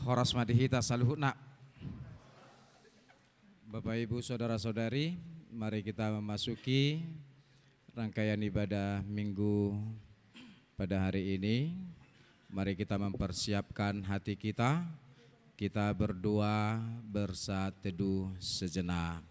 Horas madihita saluhuna. Bapak Ibu Saudara-saudari, mari kita memasuki rangkaian ibadah minggu pada hari ini. Mari kita mempersiapkan hati kita, kita berdoa bersaat teduh sejenak.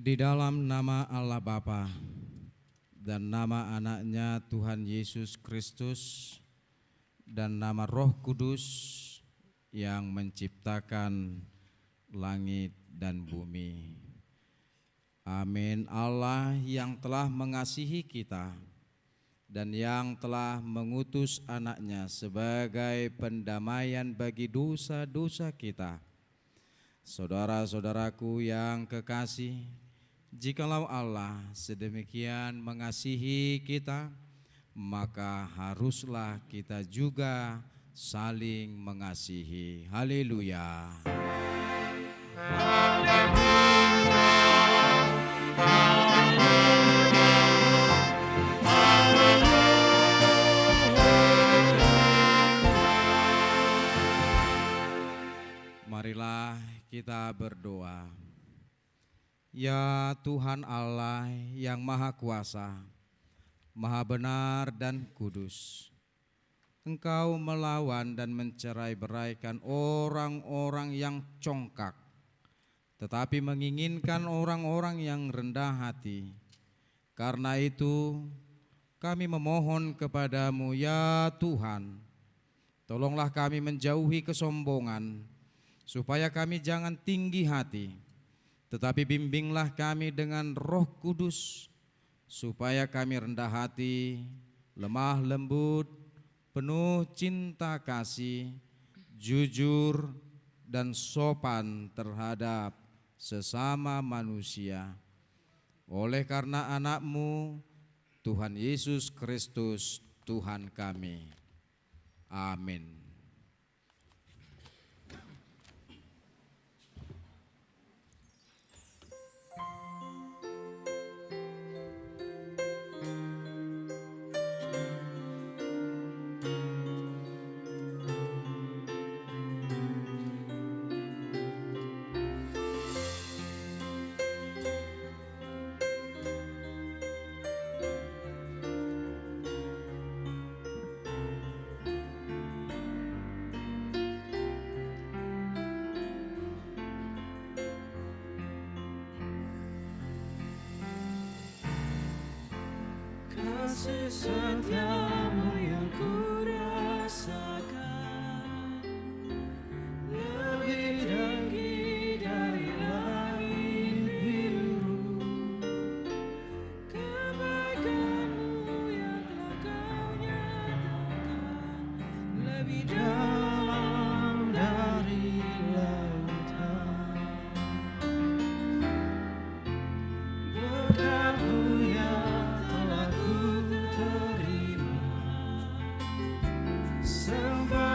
Di dalam nama Allah Bapa dan nama anaknya Tuhan Yesus Kristus dan nama Roh Kudus yang menciptakan langit dan bumi. Amin. Allah yang telah mengasihi kita dan yang telah mengutus anaknya sebagai pendamaian bagi dosa-dosa kita. Saudara-saudaraku yang kekasih, jikalau Allah sedemikian mengasihi kita, maka haruslah kita juga saling mengasihi. Haleluya. Marilah kita berdoa. Ya Tuhan Allah yang Maha Kuasa, Maha Benar dan Kudus, Engkau melawan dan mencerai-beraikan orang-orang yang congkak, tetapi menginginkan orang-orang yang rendah hati. Karena itu kami memohon kepadamu ya Tuhan, tolonglah kami menjauhi kesombongan, supaya kami jangan tinggi hati, tetapi bimbinglah kami dengan Roh Kudus, supaya kami rendah hati, lemah lembut, penuh cinta kasih, jujur dan sopan terhadap sesama manusia. Oleh karena anak-Mu, Tuhan Yesus Kristus, Tuhan kami. Amin. Kasih setiamu yang ku rasakan lebih tinggi dari langit biru. Kebaikanmu yang telah kau nyatakan lebih dalam dari lautan. Berkat-Mu yang telah ku terima, sembah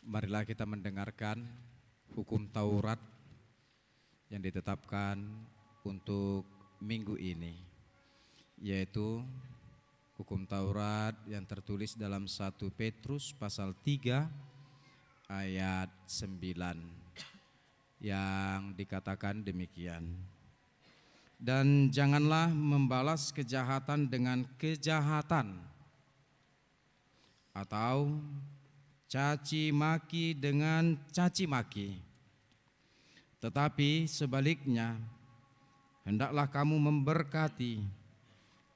Marilah kita mendengarkan hukum Taurat yang ditetapkan untuk minggu ini, yaitu hukum Taurat yang tertulis dalam 1 Petrus pasal 3 ayat 9 yang dikatakan demikian. Dan janganlah membalas kejahatan dengan kejahatan atau caci maki dengan caci maki, tetapi sebaliknya hendaklah kamu memberkati,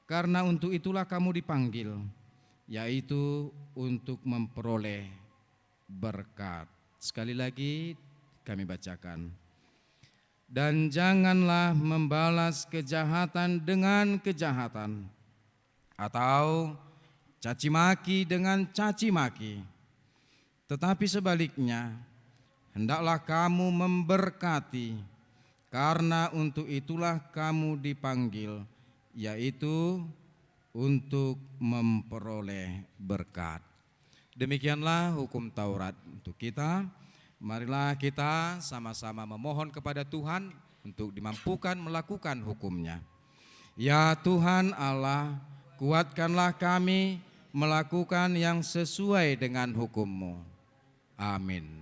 karena untuk itulah kamu dipanggil, yaitu untuk memperoleh berkat. Sekali lagi kami bacakan. Dan janganlah membalas kejahatan dengan kejahatan atau caci maki dengan caci maki, tetapi sebaliknya hendaklah kamu memberkati, karena untuk itulah kamu dipanggil, yaitu untuk memperoleh berkat. Demikianlah hukum Taurat untuk kita. Marilah kita sama-sama memohon kepada Tuhan untuk dimampukan melakukan hukum-Nya. Ya Tuhan Allah, kuatkanlah kami melakukan yang sesuai dengan hukum-Mu. Amin.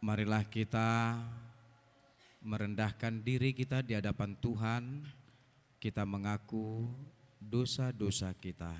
Marilah kita merendahkan diri kita di hadapan Tuhan, kita mengaku dosa-dosa kita.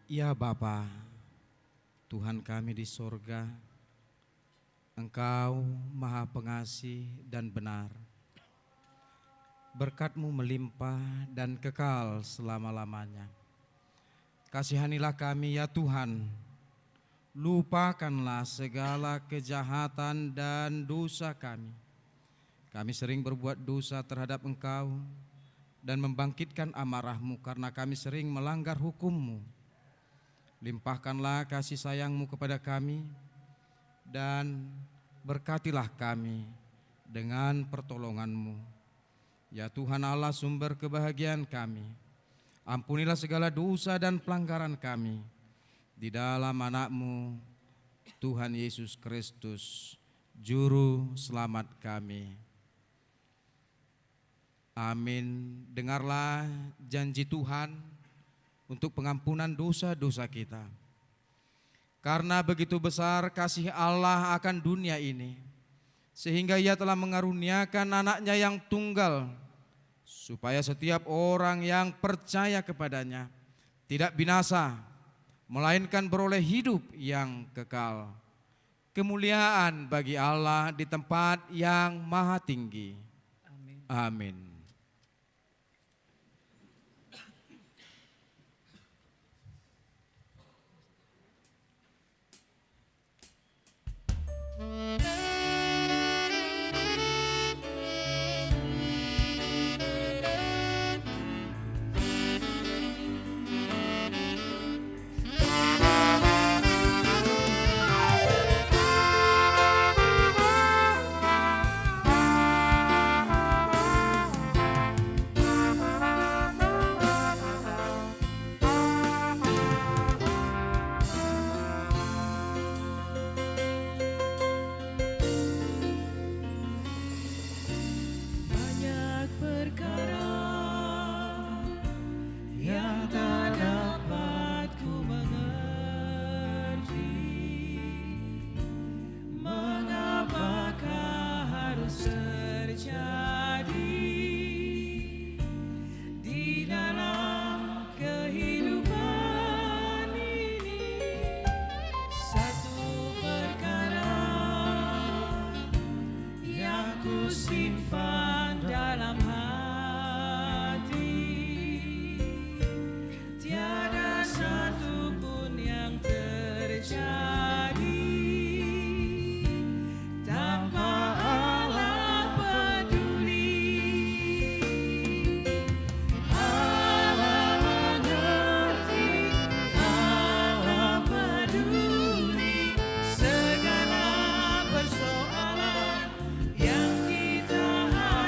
Ya Bapa, Tuhan kami di sorga, Engkau Maha Pengasih dan benar. Berkat-Mu melimpah dan kekal selama-lamanya. Kasihanilah kami ya Tuhan, lupakanlah segala kejahatan dan dosa kami. Kami sering berbuat dosa terhadap Engkau dan membangkitkan amarah-Mu karena kami sering melanggar hukum-Mu. Limpahkanlah kasih sayang-Mu kepada kami dan berkatilah kami dengan pertolongan-Mu. Ya Tuhan Allah, sumber kebahagiaan kami, ampunilah segala dosa dan pelanggaran kami di dalam anak-Mu, Tuhan Yesus Kristus, Juru Selamat kami. Amin. Dengarlah janji Tuhan untuk pengampunan dosa-dosa kita. Karena begitu besar kasih Allah akan dunia ini, sehingga Ia telah mengaruniakan anaknya yang tunggal, supaya setiap orang yang percaya kepadanya tidak binasa, melainkan beroleh hidup yang kekal. Kemuliaan bagi Allah di tempat yang maha tinggi. Amin. Amin. Banyak perkara yang tak dapat ku mengerti. Mengapakah harus terjadi di dalam kehidupan ini? Satu perkara yang ku simpan dalam hati, tiada satu pun yang terjadi tanpa Allah peduli. Allah mengerti, Allah peduli segala persoalan yang kita hadapi.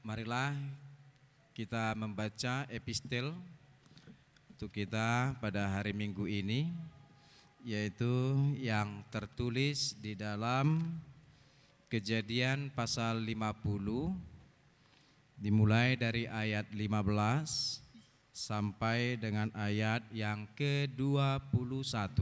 Marilah kita membaca epistel untuk kita pada hari Minggu ini, yaitu yang tertulis di dalam Kejadian pasal 50, dimulai dari ayat 15 sampai dengan ayat yang ke-21.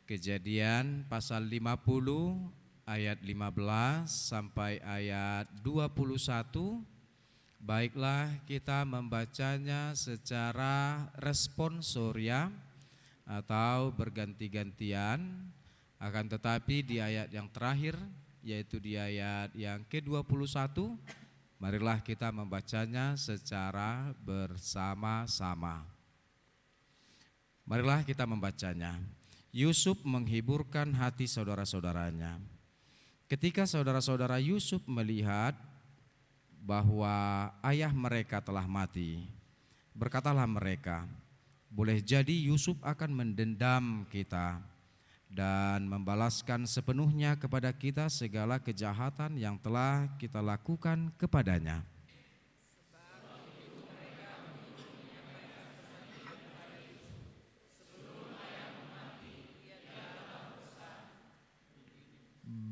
Kejadian pasal 50 ayat 15 sampai ayat 21. Baiklah kita membacanya secara responsoria atau berganti-gantian. Akan tetapi di ayat yang terakhir, yaitu di ayat yang ke-21, marilah kita membacanya secara bersama-sama. Marilah kita membacanya. Yusuf menghiburkan hati saudara-saudaranya. Ketika saudara-saudara Yusuf melihat bahwa ayah mereka telah mati, berkatalah mereka, boleh jadi Yusuf akan mendendam kita dan membalaskan sepenuhnya kepada kita segala kejahatan yang telah kita lakukan kepadanya.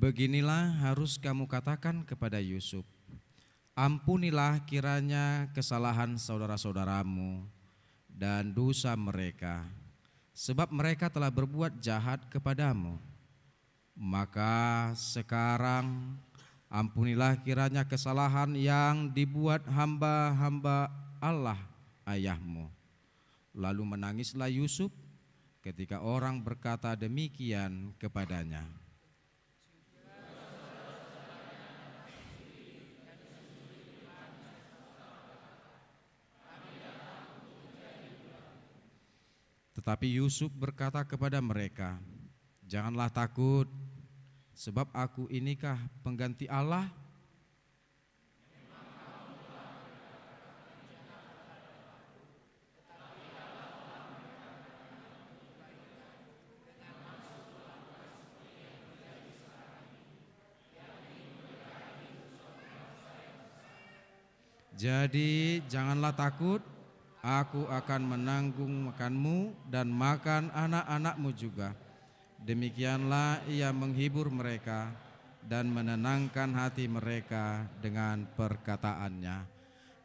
Beginilah harus kamu katakan kepada Yusuf, ampunilah kiranya kesalahan saudara-saudaramu dan dosa mereka, sebab mereka telah berbuat jahat kepadamu. Maka sekarang ampunilah kiranya kesalahan yang dibuat hamba-hamba Allah ayahmu. Lalu menangislah Yusuf ketika orang berkata demikian kepadanya. Tetapi Yusuf berkata kepada mereka, janganlah takut, sebab aku inikah pengganti Allah? Jadi janganlah takut, aku akan menanggung makanmu dan makan anak-anakmu juga. Demikianlah ia menghibur mereka dan menenangkan hati mereka dengan perkataannya.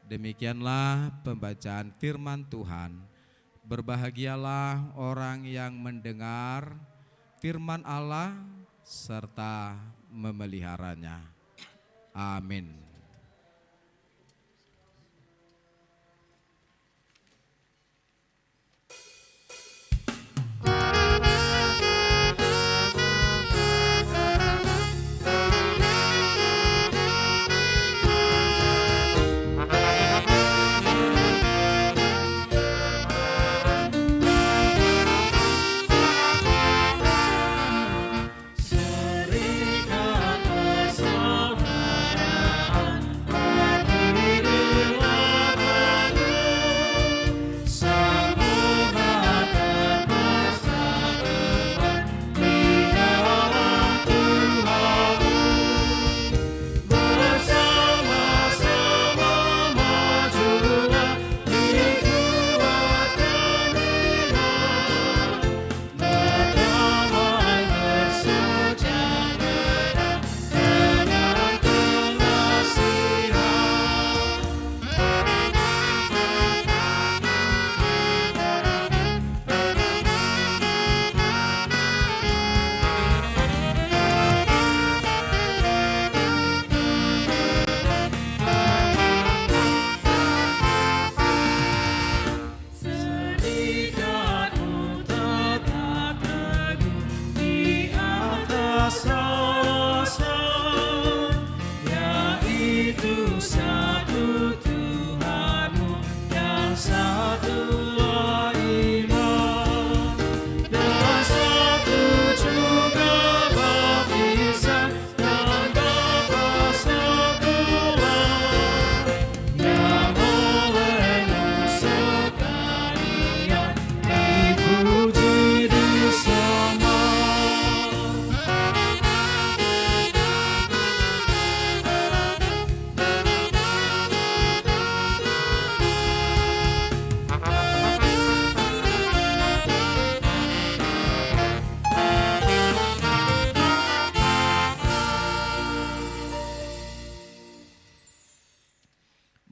Demikianlah pembacaan firman Tuhan. Berbahagialah orang yang mendengar firman Allah serta memeliharanya. Amin. Serikat persaudaraan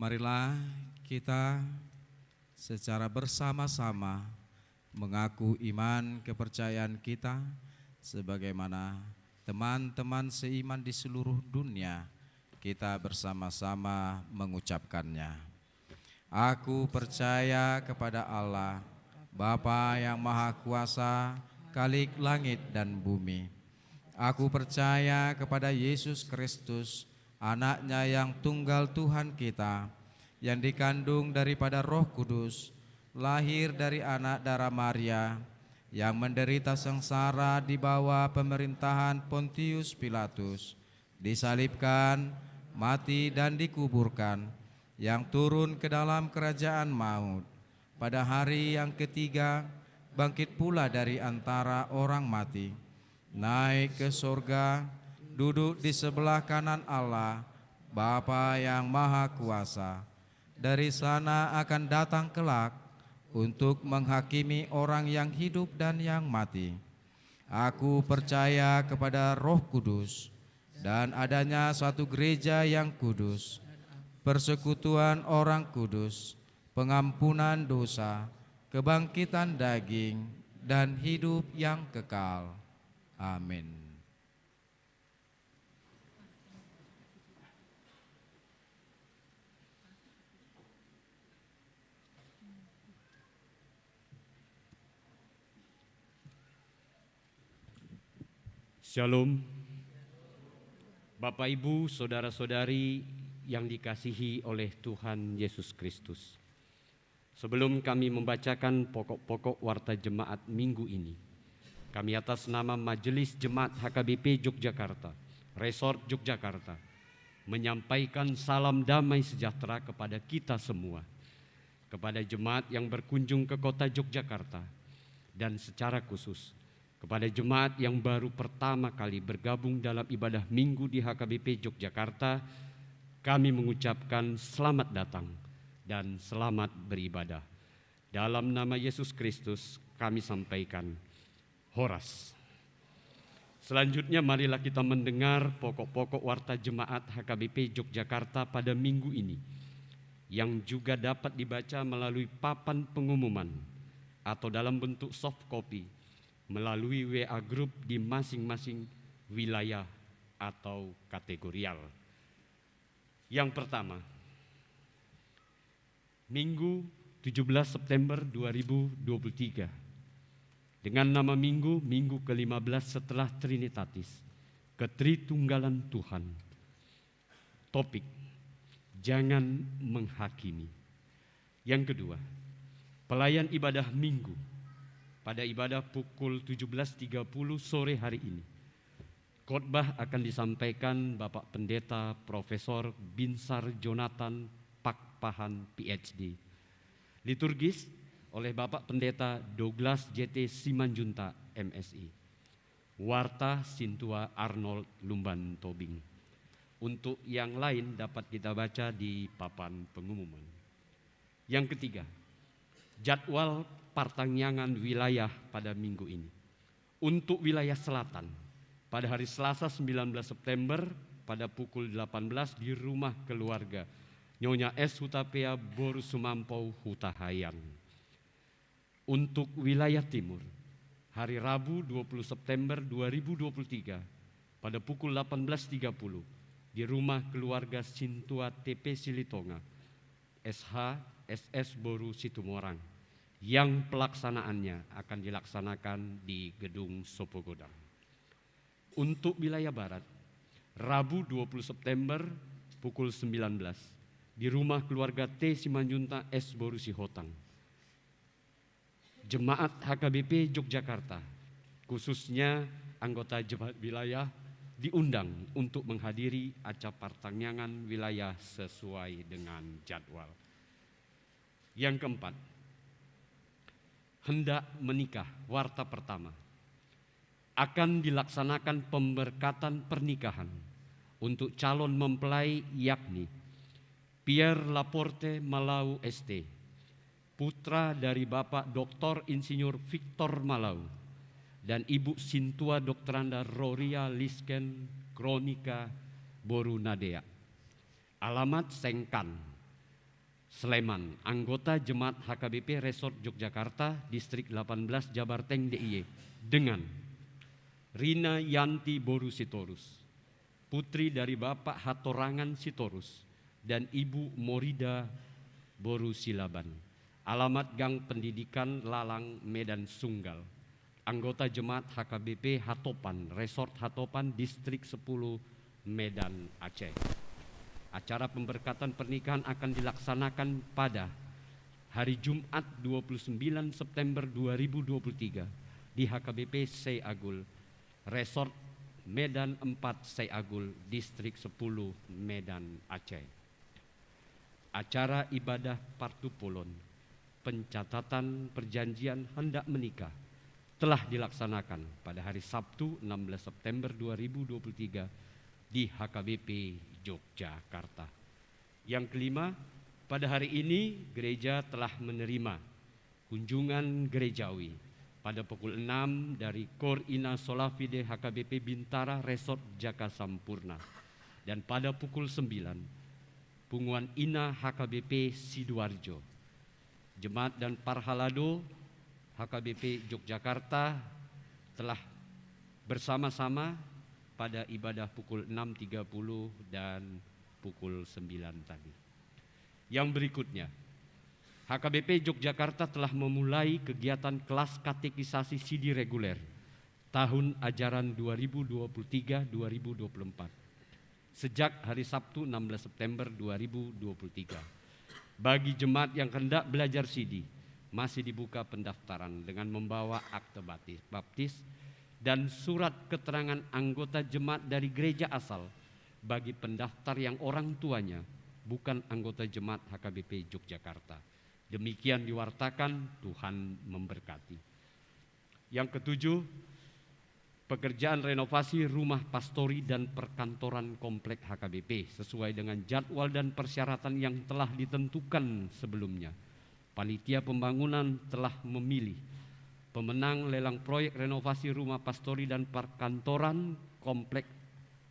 Marilah kita secara bersama-sama mengaku iman kepercayaan kita sebagaimana teman-teman seiman di seluruh dunia kita bersama-sama mengucapkannya. Aku percaya kepada Allah, Bapa yang Maha Kuasa, Khalik langit dan bumi. Aku percaya kepada Yesus Kristus, Anaknya yang tunggal Tuhan kita, yang dikandung daripada Roh Kudus, lahir dari anak darah Maria, yang menderita sengsara di bawah pemerintahan Pontius Pilatus, disalibkan, mati dan dikuburkan, yang turun ke dalam kerajaan maut, pada hari yang ketiga bangkit pula dari antara orang mati, naik ke sorga, duduk di sebelah kanan Allah, Bapa yang Maha Kuasa. Dari sana akan datang kelak untuk menghakimi orang yang hidup dan yang mati. Aku percaya kepada Roh Kudus dan adanya satu gereja yang kudus, persekutuan orang kudus, pengampunan dosa, kebangkitan daging, dan hidup yang kekal. Amin. Shalom, Bapak Ibu, Saudara-saudari yang dikasihi oleh Tuhan Yesus Kristus. Sebelum kami membacakan pokok-pokok warta jemaat minggu ini, kami atas nama Majelis Jemaat HKBP Yogyakarta, Resort Yogyakarta, menyampaikan salam damai sejahtera kepada kita semua, kepada jemaat yang berkunjung ke kota Yogyakarta, dan secara khusus kepada jemaat yang baru pertama kali bergabung dalam ibadah minggu di HKBP Yogyakarta. Kami mengucapkan selamat datang dan selamat beribadah. Dalam nama Yesus Kristus kami sampaikan horas. Selanjutnya marilah kita mendengar pokok-pokok warta jemaat HKBP Yogyakarta pada minggu ini, yang juga dapat dibaca melalui papan pengumuman atau dalam bentuk soft copy melalui WA Group di masing-masing wilayah atau kategorial. Yang pertama, Minggu 17 September 2023, dengan nama Minggu ke-15 setelah Trinitatis, Ketritunggalan Tuhan. Topik, jangan menghakimi. Yang kedua, pelayan ibadah Minggu pada ibadah pukul 17.30 sore hari ini. Khotbah akan disampaikan Bapak Pendeta Profesor Binsar Jonathan Pakpahan PhD. Liturgis oleh Bapak Pendeta Douglas JT Simanjunta MSI. Warta Sintua Arnold Lumban Tobing. Untuk yang lain dapat kita baca di papan pengumuman. Yang ketiga, jadwal pertangyangan wilayah pada minggu ini. Untuk wilayah selatan, pada hari Selasa 19 September pada pukul 18 di rumah keluarga Nyonya S. Hutapea Boru Sumampau Hutahayan. Untuk wilayah timur, hari Rabu 20 September 2023 pada pukul 18.30 di rumah keluarga Sintua TP Silitonga, SH SS Boru Situmorang, yang pelaksanaannya akan dilaksanakan di Gedung Sopogodang. Untuk wilayah barat, Rabu 20 September pukul 19 di rumah keluarga T. Simanjunta S. Boru Sihotang. Jemaat HKBP Yogyakarta, khususnya anggota jemaat wilayah, diundang untuk menghadiri acara pertangyangan wilayah sesuai dengan jadwal. Yang keempat, hendak menikah, warta pertama. Akan dilaksanakan pemberkatan pernikahan untuk calon mempelai yakni Pierre Laporte Malau ST, putra dari Bapak Dr. Insinyur Victor Malau dan Ibu Sintua Dokteranda Roria Lisken Kronika Boru Nadea. Alamat Sengkan, Sleman, anggota Jemaat HKBP Resort Yogyakarta, Distrik 18 Jabarteng DIY dengan Rina Yanti Boru Sitorus, putri dari Bapak Hatorangan Sitorus dan Ibu Morida Boru Silaban. Alamat Gang Pendidikan Lalang, Medan Sunggal. Anggota Jemaat HKBP Hatopan, Resort Hatopan, Distrik 10 Medan Aceh. Acara pemberkatan pernikahan akan dilaksanakan pada hari Jumat 29 September 2023 di HKBP Seyagul, Resort Medan 4 Seyagul, Distrik 10 Medan Aceh. Acara ibadah Partu Polon, pencatatan perjanjian hendak menikah telah dilaksanakan pada hari Sabtu 16 September 2023 di HKBP Yogyakarta. Yang kelima, pada hari ini gereja telah menerima kunjungan gerejawi pada pukul 6 dari Kor Ina Solafide HKBP Bintara Resort Jaka Sampurna, dan pada pukul 9 Punguan Ina HKBP Sidoarjo. Jemaat dan Parhalado HKBP Yogyakarta telah bersama-sama pada ibadah pukul 6.30 dan pukul 9 tadi. Yang berikutnya, HKBP Yogyakarta telah memulai kegiatan kelas katekisasi sidi reguler tahun ajaran 2023-2024 sejak hari Sabtu 16 September 2023. Bagi jemaat yang hendak belajar sidi, masih dibuka pendaftaran dengan membawa akte baptis dan surat keterangan anggota jemaat dari gereja asal bagi pendaftar yang orang tuanya bukan anggota jemaat HKBP Yogyakarta. Demikian diwartakan, Tuhan memberkati. Yang ketujuh, pekerjaan renovasi rumah pastori dan perkantoran komplek HKBP sesuai dengan jadwal dan persyaratan yang telah ditentukan sebelumnya. Panitia pembangunan telah memilih pemenang lelang proyek renovasi rumah pastori dan perkantoran komplek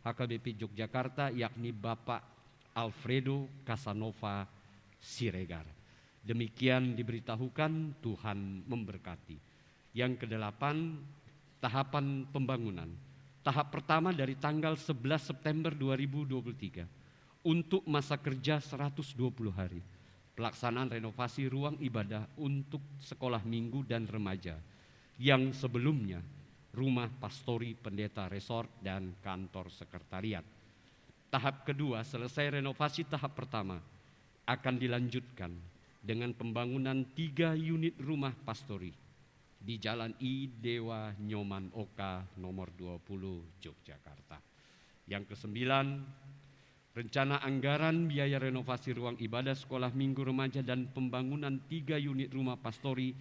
HKBP Yogyakarta, yakni Bapak Alfredo Casanova Siregar. Demikian diberitahukan, Tuhan memberkati. Yang kedelapan, tahapan pembangunan. Tahap pertama dari tanggal 11 September 2023 untuk masa kerja 120 hari. Pelaksanaan renovasi ruang ibadah untuk sekolah minggu dan remaja yang sebelumnya rumah pastori, pendeta resort, dan kantor sekretariat. Tahap kedua, selesai renovasi tahap pertama, akan dilanjutkan dengan pembangunan 3 unit rumah pastori di Jalan I Dewa Nyoman Oka nomor 20 Yogyakarta. Yang kesembilan, rencana anggaran biaya renovasi ruang ibadah, sekolah minggu remaja, dan pembangunan 3 unit rumah pastori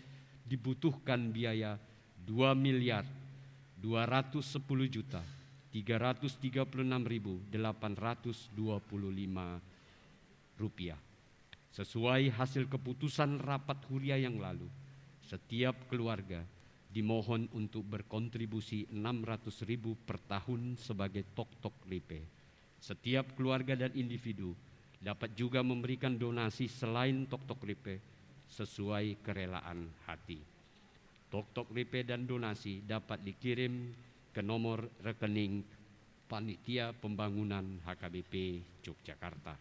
dibutuhkan biaya 2.210.336.825 rupiah. Sesuai hasil keputusan rapat huria yang lalu, setiap keluarga dimohon untuk berkontribusi 600.000 per tahun sebagai tok-tok lipe. Setiap keluarga dan individu dapat juga memberikan donasi selain tok-tok lipe sesuai kerelaan hati. Tok-tok lipe dan donasi dapat dikirim ke nomor rekening Panitia Pembangunan HKBP Yogyakarta.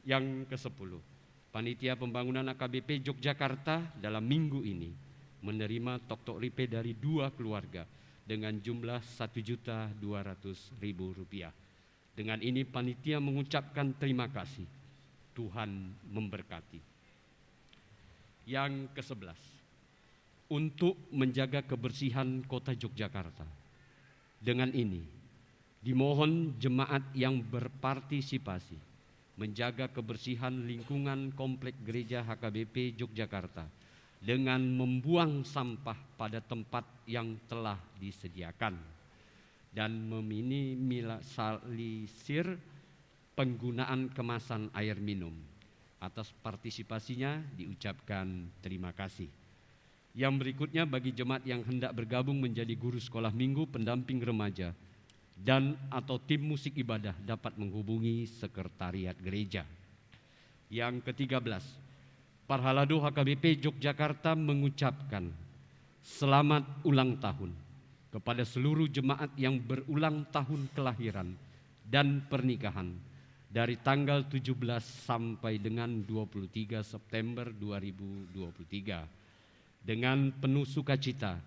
Yang ke-10, Panitia Pembangunan HKBP Yogyakarta dalam minggu ini menerima tok-tok lipe dari 2 keluarga dengan jumlah Rp1.200.000. Dengan ini panitia mengucapkan terima kasih. Tuhan memberkati. Yang ke-11, untuk menjaga kebersihan kota Yogyakarta. Dengan ini dimohon jemaat yang berpartisipasi menjaga kebersihan lingkungan komplek gereja HKBP Yogyakarta dengan membuang sampah pada tempat yang telah disediakan dan meminimalisir penggunaan kemasan air minum. Atas partisipasinya diucapkan terima kasih. Yang berikutnya, bagi jemaat yang hendak bergabung menjadi guru sekolah minggu, pendamping remaja, dan atau tim musik ibadah dapat menghubungi sekretariat gereja. Yang ke-13, Parhalado HKBP Yogyakarta mengucapkan selamat ulang tahun kepada seluruh jemaat yang berulang tahun kelahiran dan pernikahan dari tanggal 17 sampai dengan 23 September 2023. Dengan penuh sukacita,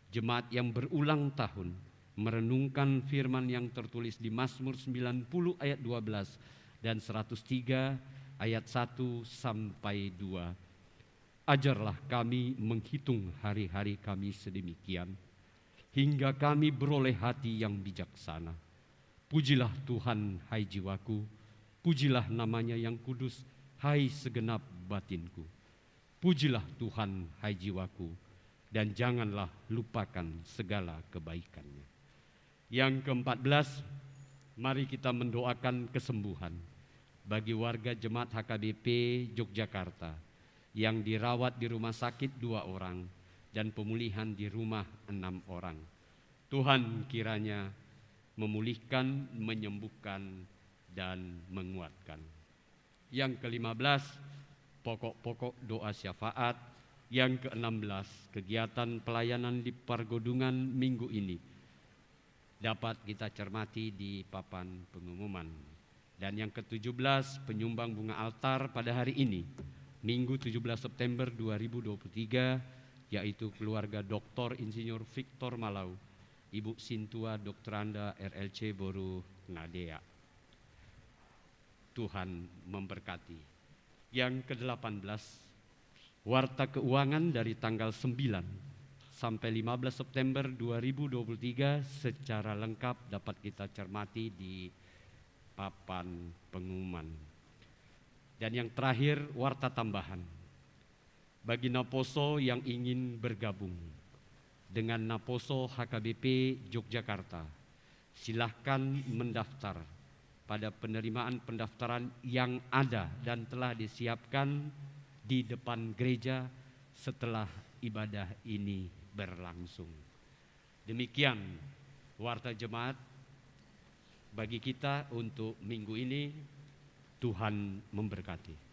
jemaat yang berulang tahun merenungkan firman yang tertulis di Mazmur 90 ayat 12 dan 103 ayat 1 sampai 2. Ajarlah kami menghitung hari-hari kami sedemikian, hingga kami beroleh hati yang bijaksana. Pujilah Tuhan, hai jiwaku, pujilah namanya yang kudus, hai segenap batinku. Pujilah Tuhan, hai jiwaku, dan janganlah lupakan segala kebaikannya. Yang ke-14, mari kita mendoakan kesembuhan bagi warga jemaat HKBP Yogyakarta yang dirawat di rumah sakit 2 orang dan pemulihan di rumah 6 orang. Tuhan kiranya memulihkan, menyembuhkan, dan menguatkan. Yang ke-15, pokok-pokok doa syafaat. Yang ke-16, kegiatan pelayanan di Pargodungan minggu ini dapat kita cermati di papan pengumuman. Dan yang ke-17, penyumbang bunga altar pada hari ini, Minggu 17 September 2023, yaitu keluarga Dr. Insinyur Victor Malau, Ibu Sintua Dokteranda RLC Boru Nadea. Tuhan memberkati. Yang ke-18, warta keuangan dari tanggal 9 sampai 15 September 2023 secara lengkap dapat kita cermati di papan pengumuman. Dan yang terakhir, warta tambahan bagi Naposo yang ingin bergabung dengan Naposo HKBP Yogyakarta. Silahkan mendaftar pada penerimaan pendaftaran yang ada dan telah disiapkan di depan gereja setelah ibadah ini berlangsung. Demikian warta jemaat bagi kita untuk minggu ini. Tuhan memberkati.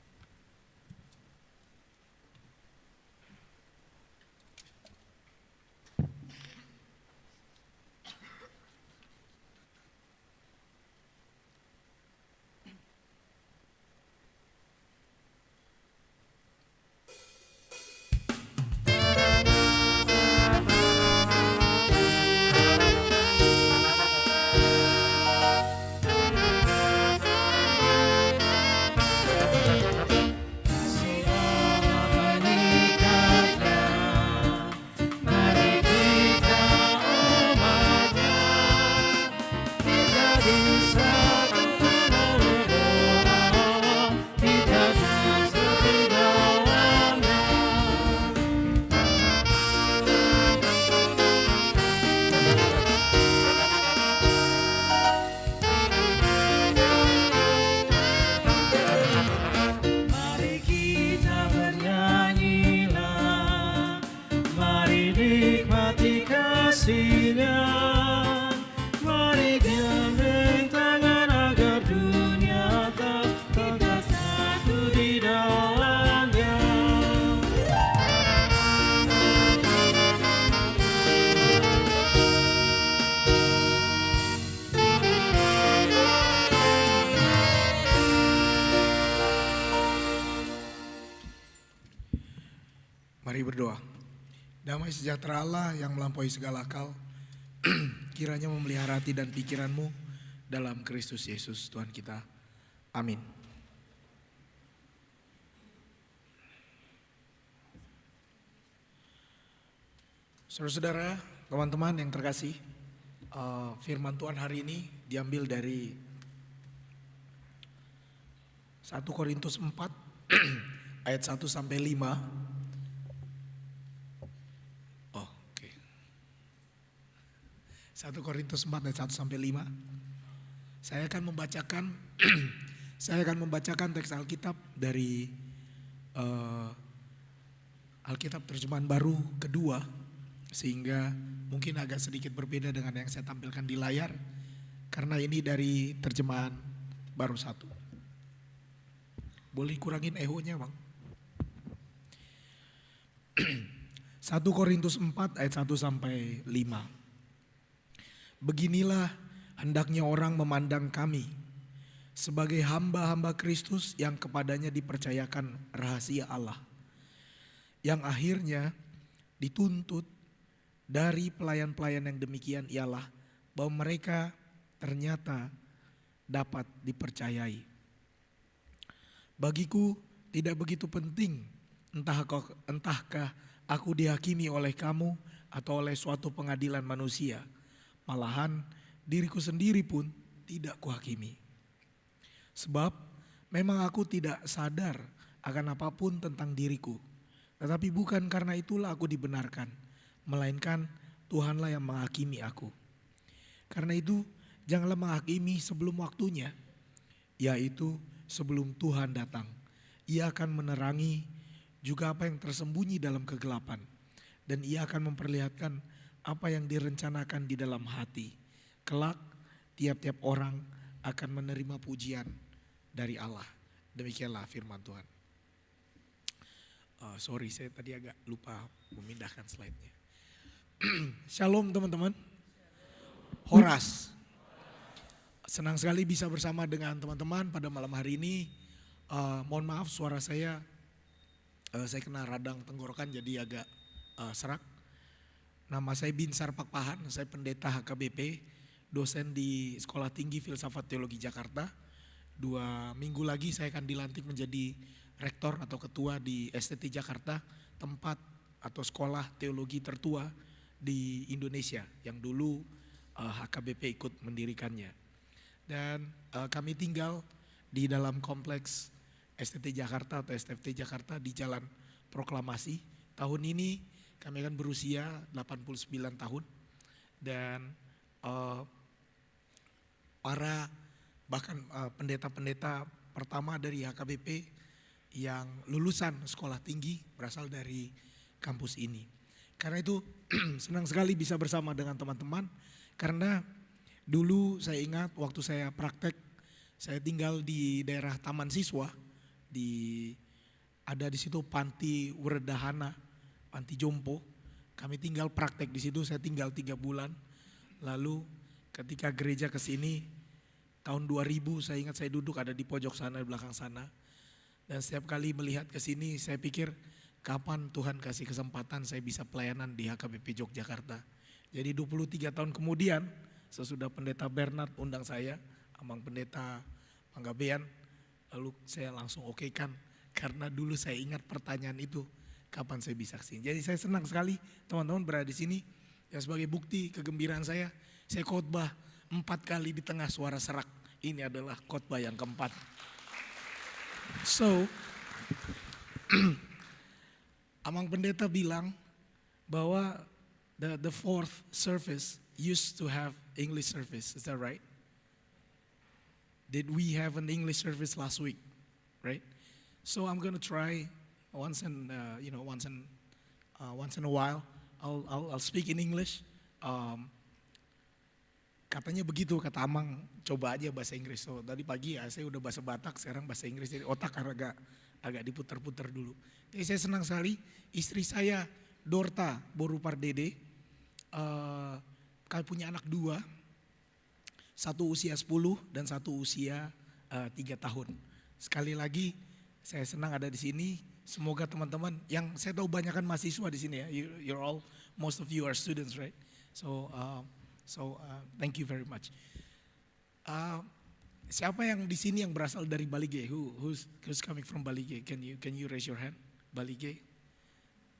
Mari berdoa. Damai sejahtera Allah yang melampaui segala akal, kiranya memelihara hati dan pikiranmu dalam Kristus Yesus Tuhan kita. Amin. Saudara-saudara, teman-teman yang terkasih, firman Tuhan hari ini diambil dari 1 Korintus 4 ayat 1 sampai 5. 1 Korintus 4 ayat 1 sampai 5. Saya akan membacakan teks Alkitab dari Alkitab terjemahan baru kedua, sehingga mungkin agak sedikit berbeda dengan yang saya tampilkan di layar, karena ini dari terjemahan baru 1. Boleh kurangin ehonya bang. 1 Korintus 4 ayat 1 sampai 5. Beginilah hendaknya orang memandang kami sebagai hamba-hamba Kristus yang kepadanya dipercayakan rahasia Allah, yang akhirnya dituntut dari pelayan-pelayan yang demikian ialah bahwa mereka ternyata dapat dipercayai. Bagiku tidak begitu penting entahkah aku dihakimi oleh kamu atau oleh suatu pengadilan manusia. Malahan diriku sendiri pun tidak kuhakimi. Sebab memang aku tidak sadar akan apapun tentang diriku. Tetapi bukan karena itulah aku dibenarkan, melainkan Tuhanlah yang menghakimi aku. Karena itu janganlah menghakimi sebelum waktunya, yaitu sebelum Tuhan datang. Ia akan menerangi juga apa yang tersembunyi dalam kegelapan, dan ia akan memperlihatkan apa yang direncanakan di dalam hati. Kelak tiap-tiap orang akan menerima pujian dari Allah. Demikianlah firman Tuhan. Sorry, saya tadi agak lupa memindahkan slide-nya. Shalom teman-teman. Horas. Senang sekali bisa bersama dengan teman-teman pada malam hari ini. Mohon maaf suara saya kena radang tenggorokan jadi agak serak. Nama saya Binsar Pakpahan, saya pendeta HKBP, dosen di Sekolah Tinggi Filsafat Teologi Jakarta. 2 minggu lagi saya akan dilantik menjadi rektor atau ketua di STT Jakarta, tempat atau sekolah teologi tertua di Indonesia yang dulu HKBP ikut mendirikannya. Dan kami tinggal di dalam kompleks STT Jakarta atau STFT Jakarta di Jalan Proklamasi. Tahun ini kami akan berusia 89 tahun dan pendeta-pendeta pertama dari HKBP yang lulusan sekolah tinggi berasal dari kampus ini. Karena itu senang sekali bisa bersama dengan teman-teman, karena dulu saya ingat waktu saya praktek, saya tinggal di daerah Taman Siswa, ada di situ Panti Weredahana, Panti Jompo. Kami tinggal praktek di situ, saya tinggal 3 bulan. Lalu ketika gereja ke sini tahun 2000, saya ingat saya duduk ada di pojok sana, di belakang sana. Dan setiap kali melihat ke sini saya pikir kapan Tuhan kasih kesempatan saya bisa pelayanan di HKBP Yogyakarta. Jadi 23 tahun kemudian sesudah pendeta Bernard undang saya, Amang Pendeta Panggabean, lalu saya langsung okekan karena dulu saya ingat pertanyaan itu, kapan saya bisa kesini. Jadi saya senang sekali teman-teman berada di sini. Ya sebagai bukti kegembiraan saya khotbah 4 kali di tengah suara serak. Ini adalah khotbah yang keempat. So, Amang Pendeta bilang bahwa the fourth service used to have English service. Is that right? Did we have an English service last week? Right? So I'm gonna try once in a while. I'll speak in English. Katanya begitu kata Amang, coba aja bahasa Inggris. So tadi pagi ya saya udah bahasa Batak, sekarang bahasa Inggris, jadi otak agak diputar-putar dulu. Jadi saya senang sekali, istri saya Dorta Borupardede, kami punya anak 2, satu usia 10 dan satu usia 3 tahun. Sekali lagi saya senang ada di sini. Semoga teman-teman yang saya tahu banyak kan mahasiswa di sini ya. Most of you are students, right? So thank you very much. Siapa yang di sini yang berasal dari Balige? Who's coming from Balige? Can you raise your hand? Balige?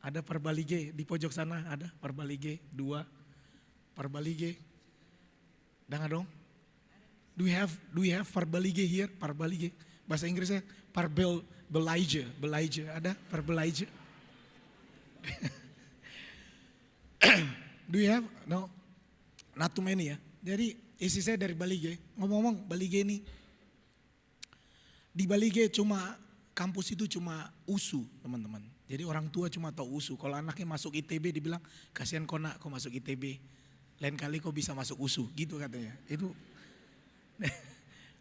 Ada Parbalige di pojok sana, ada Parbalige 2. Parbalige. Dengar dong. Do we have Parbalige here? Parbalige. Bahasa Inggrisnya Belaige, ada Parbelaige. Do you have? No. Not too many ya. Jadi istri saya dari Balige. Ngomong-ngomong Balige ini, di Balige kampus itu cuma USU teman-teman. Jadi orang tua cuma tahu USU. Kalau anaknya masuk ITB dibilang kasihan kok nak kok masuk ITB. Lain kali kok bisa masuk USU gitu katanya. Itu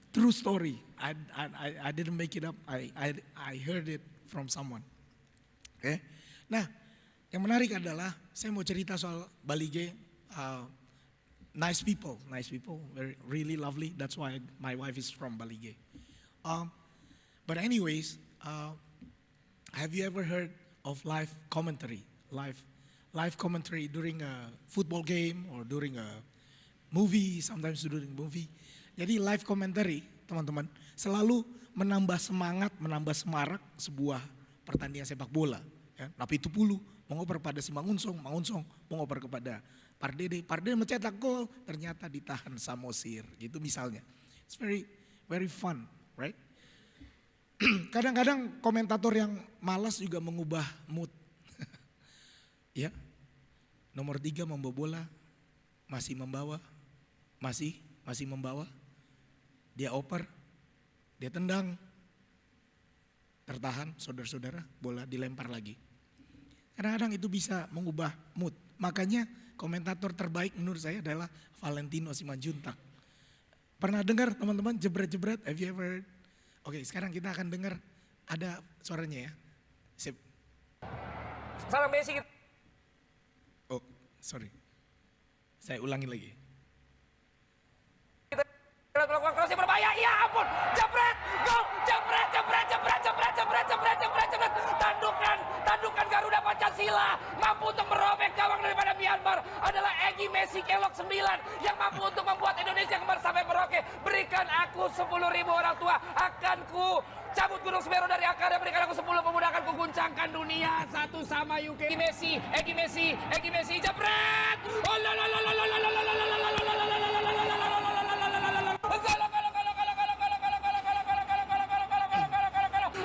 true story. I didn't make it up. I heard it from someone. Oke. Nah, yang menarik adalah saya mau cerita soal Balige. Nice people, very really lovely. That's why my wife is from Balige. But anyways, have you ever heard of live commentary? Live commentary during a football game or during a movie, sometimes during movie. Jadi live commentary, teman-teman, selalu menambah semangat, menambah semarak sebuah pertandingan sepak bola. Ya, Napi Tupulu mengoper pada si Mangunsong mengoper kepada Pardede mencetak gol, ternyata ditahan Samosir, gitu misalnya. It's very fun, right? Kadang-kadang komentator yang malas juga mengubah mood. Ya, nomor 3 membawa bola, masih membawa, masih membawa. Dia oper, dia tendang, tertahan, saudara-saudara, bola dilempar lagi. Kadang-kadang itu bisa mengubah mood. Makanya komentator terbaik menurut saya adalah Valentino Simanjuntak. Pernah dengar teman-teman jebret-jebret? Have you ever heard? Oke, sekarang kita akan dengar ada suaranya ya. Sip. Salam Messi. Oh, sorry. Saya ulangi lagi. Kita melakukan crossing berbahaya. Ya ampun, jebret, gol, jebret. Tandukan Garuda Pancasila mampu untuk merobek gawang daripada Myanmar adalah Egy Messi Kelok 9 yang mampu untuk membuat Indonesia kembali sampai Merauke. Berikan aku 10.000 orang tua, akan ku cabut Gunung Semeru dari akarnya. Berikan aku 10 pemuda, akan ku guncangkan dunia satu sama UK. Egy Messi, jebret. Oh la la la la la la la la la la la la la.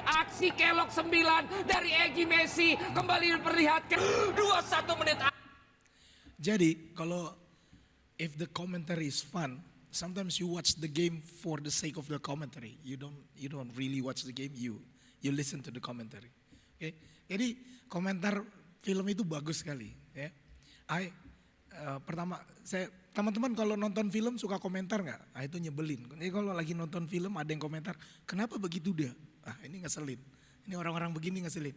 Aksi Kelok 9 dari Egy Messi kembali diperlihatkan 21 menit. Jadi kalau if the commentary is fun, sometimes you watch the game for the sake of the commentary. You don't really watch the game. You listen to the commentary. Okay? Jadi komentar film itu bagus sekali. Ya. Pertama teman-teman kalau nonton film suka komentar nggak? Itu nyebelin. Jadi kalau lagi nonton film ada yang komentar, kenapa begitu dia? Ini ngeselin. Ini orang-orang begini ngeselin.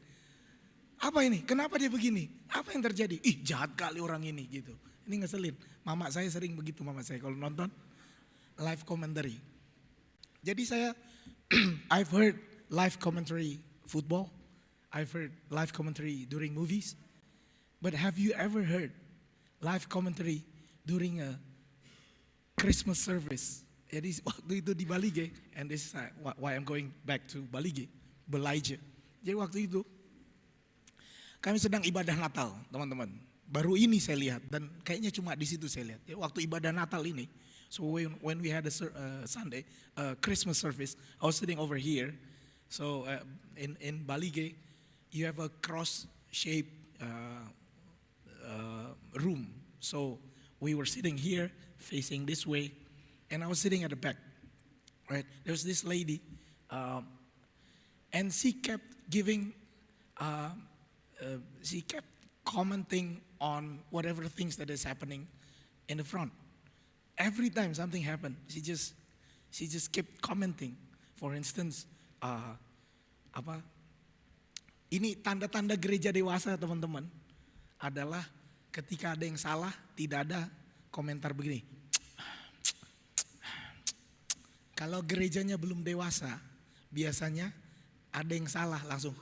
Apa ini? Kenapa dia begini? Apa yang terjadi? Jahat kali orang ini gitu. Ini ngeselin. Mama saya sering begitu, mama saya kalau nonton live commentary. Jadi saya I've heard live commentary football. I've heard live commentary during movies. But have you ever heard live commentary during a Christmas service? Jadi waktu itu di Balige, and this is why I'm going back to Balige, Belaige. Jadi waktu itu kami sedang ibadah Natal, teman-teman. Baru ini saya lihat dan kayaknya cuma di situ saya lihat. Jadi, waktu ibadah Natal ini, so when we had a Sunday Christmas service, I was sitting over here. So in Balige, you have a cross-shaped room. So we were sitting here, facing this way. And I was sitting at the back, right? There was this lady, and she kept giving, she kept commenting on whatever things that is happening in the front. Every time something happened, she just kept commenting. For instance, ini tanda-tanda gereja dewasa teman-teman adalah ketika ada yang salah, tidak ada komentar begini. Kalau gerejanya belum dewasa, biasanya ada yang salah langsung.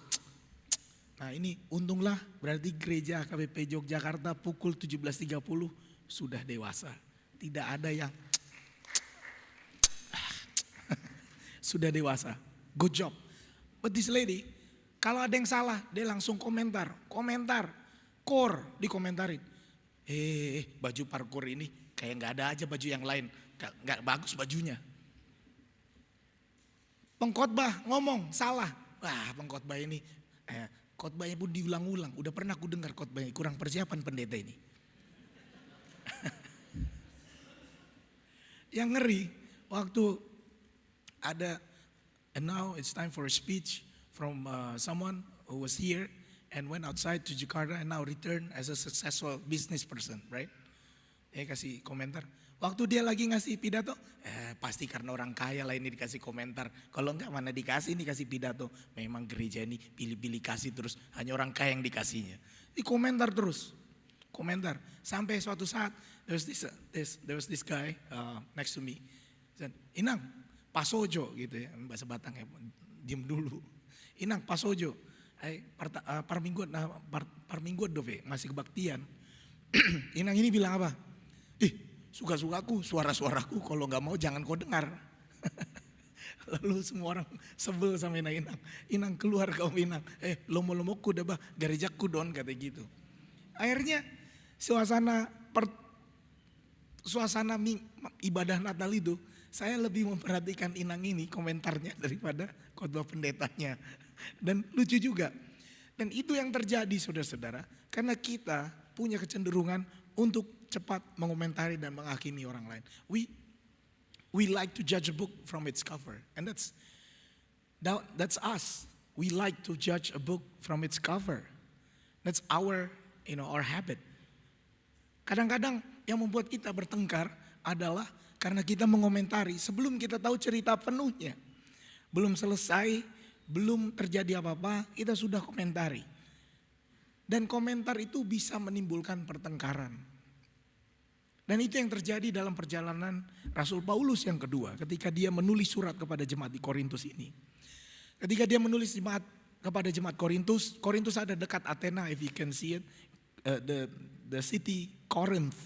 Nah ini untunglah berarti gereja KBP Yogyakarta pukul 17.30 sudah dewasa. Tidak ada yang sudah dewasa. Good job. But this lady, kalau ada yang salah, dia langsung komentar. Kor dikomentarin. Baju parkour ini kayak nggak ada aja baju yang lain. Nggak bagus bajunya. Pengkhotbah ngomong salah. Wah pengkhotbah ini khotbahnya pun diulang-ulang. Udah pernah aku dengar khotbahnya, kurang persiapan pendeta ini. Yang ngeri waktu ada, and now it's time for a speech from someone who was here and went outside to Jakarta and now returned as a successful business person, right? Kasih komentar, Waktu dia lagi ngasih pidato, pasti karena orang kaya lah ini dikasih komentar. Kalau enggak mana dikasih, ini kasih pidato. Memang gereja ini pilih-pilih kasih terus, hanya orang kaya yang dikasihnya. Di komentar terus, komentar. Sampai suatu saat, there was this guy next to me. Said, Inang, pasojo gitu ya, bahasa Batang ya, diem dulu. Inang, pasojo. Parmingguan dove, masih kebaktian. Inang ini bilang apa? Suka-sukaku, suara-suaraku, kalau nggak mau jangan kau dengar. Lalu semua orang sebel sama Inang. Inang keluar kau Inang. Lomo-lomoku dah bah, gerejaku don kata gitu. Akhirnya suasana ibadah Natal itu, saya lebih memperhatikan Inang ini komentarnya daripada khotbah pendetanya. Dan lucu juga. Dan itu yang terjadi saudara-saudara, karena kita punya kecenderungan untuk cepat mengomentari dan menghakimi orang lain. We like to judge a book from its cover, and that's us. We like to judge a book from its cover. That's our habit. Kadang-kadang yang membuat kita bertengkar adalah karena kita mengomentari sebelum kita tahu cerita penuhnya. Belum selesai, belum terjadi apa-apa, kita sudah komentari. Dan komentar itu bisa menimbulkan pertengkaran. Dan itu yang terjadi dalam perjalanan Rasul Paulus yang kedua, ketika dia menulis surat kepada jemaat di Korintus ini. Ketika dia menulis kepada jemaat Korintus, Korintus ada dekat Athena, if you can see it, the city Corinth.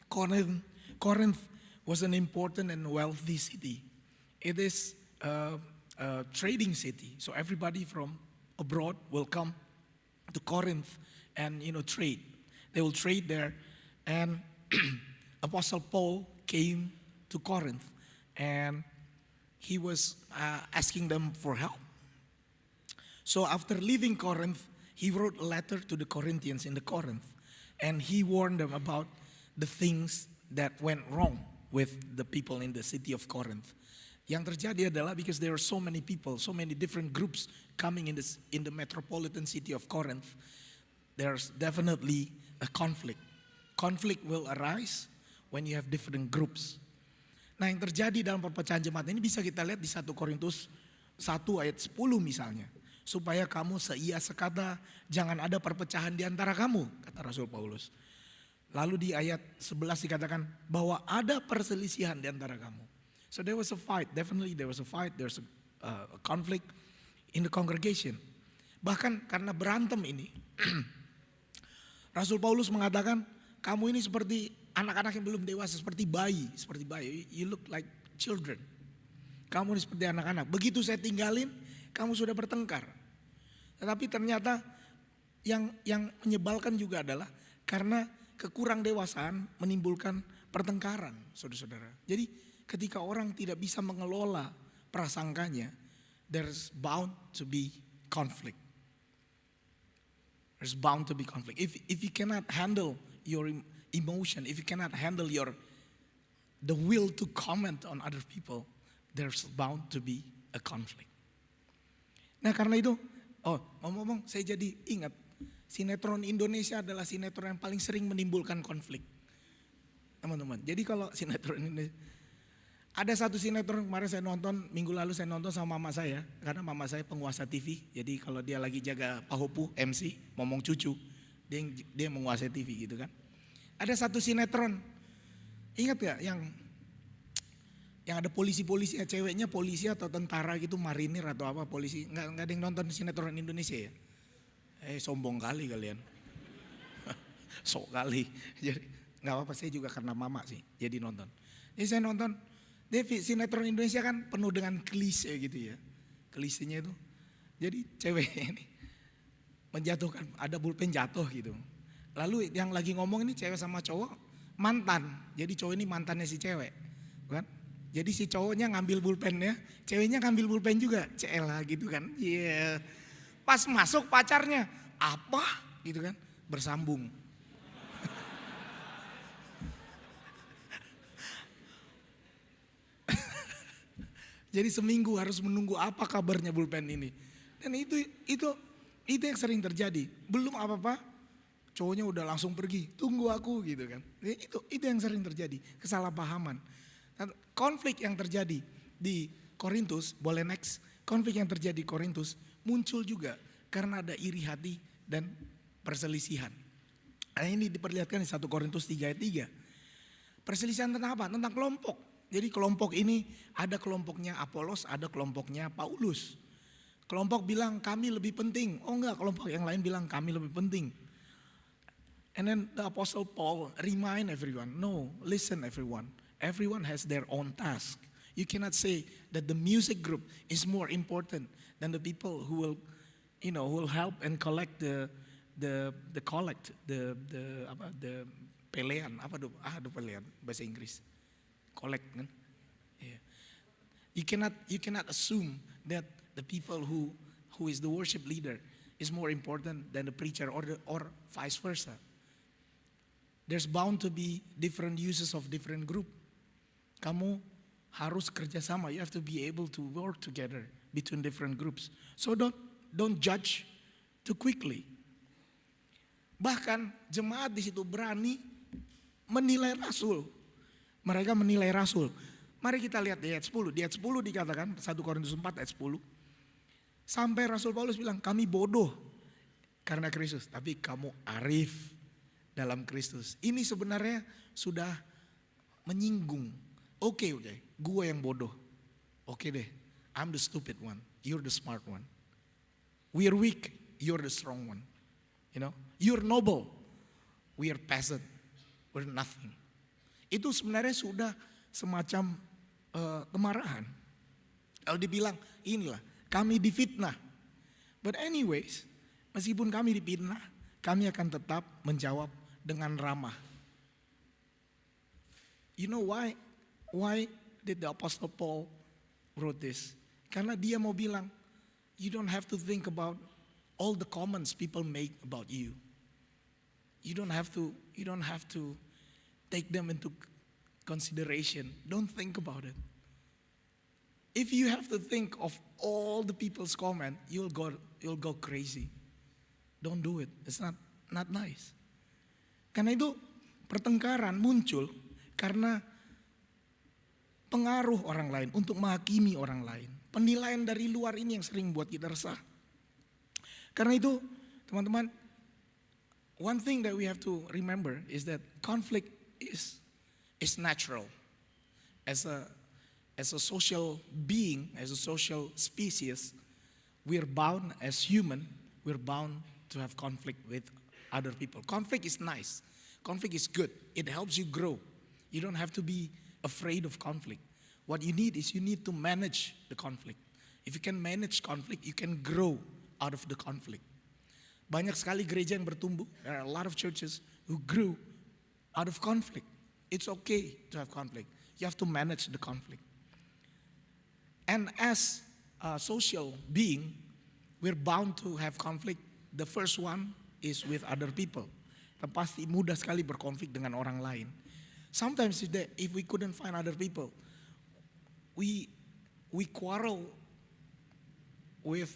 Corinth was an important and wealthy city. It is a trading city, so everybody from abroad will come to Corinth and trade. They will trade there, and Apostle Paul came to Corinth and he was asking them for help. So after leaving Corinth, he wrote a letter to the Corinthians in the Corinth, and he warned them about the things that went wrong with the people in the city of Corinth. Yang terjadi adalah because there are so many people, so many different groups coming in the metropolitan city of Corinth, there's definitely a conflict. Conflict will arise when you have different groups. Nah, yang terjadi dalam perpecahan jemaat ini bisa kita lihat di 1 Korintus 1 ayat 10 misalnya. Supaya kamu seia sekata, jangan ada perpecahan di antara kamu, kata Rasul Paulus. Lalu di ayat 11 dikatakan bahwa ada perselisihan di antara kamu. So there was a fight, definitely there was a fight, there's a conflict in the congregation. Bahkan karena berantem ini, Rasul Paulus mengatakan, kamu ini seperti anak-anak yang belum dewasa, seperti bayi. You look like children. Kamu ini seperti anak-anak. Begitu saya tinggalin, kamu sudah bertengkar. Tetapi ternyata yang menyebalkan juga adalah karena kekurang dewasaan menimbulkan pertengkaran, saudara-saudara. Jadi ketika orang tidak bisa mengelola prasangkanya, there's bound to be conflict. There's bound to be conflict. If you cannot handle your emotion, if you cannot handle the will to comment on other people, there's bound to be a conflict. Nah karena itu, ngomong-ngomong saya jadi ingat, sinetron Indonesia adalah sinetron yang paling sering menimbulkan konflik. Teman-teman, jadi kalau sinetron Indonesia, ada satu sinetron kemarin saya nonton, minggu lalu saya nonton sama mama saya, karena mama saya penguasa TV, jadi kalau dia lagi jaga Pahopu, MC, ngomong cucu, dia menguasai TV gitu kan. Ada satu sinetron, ingat gak yang ada polisi-polisi, ceweknya polisi atau tentara gitu, marinir atau apa polisi, nggak ada yang nonton sinetron Indonesia ya? Sombong kali kalian, sok kali. Jadi nggak apa-apa, saya juga karena mama sih jadi nonton. Jadi saya nonton, sinetron Indonesia kan penuh dengan klise gitu ya, klisenya itu. Jadi cewek ini menjatuhkan, ada pulpen jatuh gitu. Lalu yang lagi ngomong ini cewek sama cowok mantan. Jadi cowok ini mantannya si cewek, kan? Jadi si cowoknya ngambil pulpennya, ceweknya ngambil pulpen juga, CLH gitu kan? Iya. Yeah. Pas masuk pacarnya, apa? Gitu kan? Bersambung. Jadi seminggu harus menunggu apa kabarnya pulpen ini. Dan itu yang sering terjadi. Belum apa-apa, cowoknya udah langsung pergi, tunggu aku gitu kan. Itu yang sering terjadi, kesalahpahaman. Konflik yang terjadi di Korintus, boleh next. Konflik yang terjadi di Korintus muncul juga karena ada iri hati dan perselisihan. Nah, ini diperlihatkan di 1 Korintus 3 ayat 3. Perselisihan tentang apa? Tentang kelompok. Jadi kelompok ini ada kelompoknya Apolos, ada kelompoknya Paulus. Kelompok bilang kami lebih penting. Oh enggak, kelompok yang lain bilang kami lebih penting. And then the Apostle Paul remind everyone, no, listen everyone. Everyone has their own task. You cannot say that the music group is more important than the people who will, who will help and collect the pelean, pelean bahasa Inggris. Collect kan? Yeah. You cannot assume that the people who is the worship leader is more important than the preacher or vice versa. There's bound to be different uses of different group. Kamu harus kerjasama. You have to be able to work together between different groups. So don't judge too quickly. Bahkan jemaat di situ berani menilai rasul. Mereka menilai rasul. Mari kita lihat di ayat 10. Di ayat 10 dikatakan 1 Korintus 4 ayat 10. Sampai Rasul Paulus bilang kami bodoh karena Kristus. Tapi kamu arif dalam Kristus. Ini sebenarnya sudah menyinggung. Oke, gue yang bodoh. Oke deh, I'm the stupid one. You're the smart one. We're weak, you're the strong one. You're noble, we are peasant, we're nothing. Itu sebenarnya sudah semacam kemarahan. Kalau dibilang inilah kami difitnah. But anyways, meskipun kami difitnah, kami akan tetap menjawab dengan ramah. You know why? Why did the Apostle Paul wrote this? Karena dia mau bilang, you don't have to think about all the comments people make about you. You don't have to take them into consideration. Don't think about it. If you have to think of all the people's comment, you'll go crazy. Don't do it. It's not nice. Karena itu pertengkaran muncul karena pengaruh orang lain untuk menghakimi orang lain. Penilaian dari luar ini yang sering buat kita resah. Karena itu, teman-teman, one thing that we have to remember is that conflict is natural. As a social being, as a social species, we're bound as human, we're bound to have conflict with other people. Conflict is nice. Conflict is good. It helps you grow. You don't have to be afraid of conflict. What you need is you need to manage the conflict. If you can manage conflict, you can grow out of the conflict. Banyak sekali gereja yang bertumbuh. There are a lot of churches who grew out of conflict. It's okay to have conflict. You have to manage the conflict. And as a social being, we're bound to have conflict. The first one is with other people. Kita pasti mudah sekali berkonflik dengan orang lain. Sometimes if we couldn't find other people, we quarrel with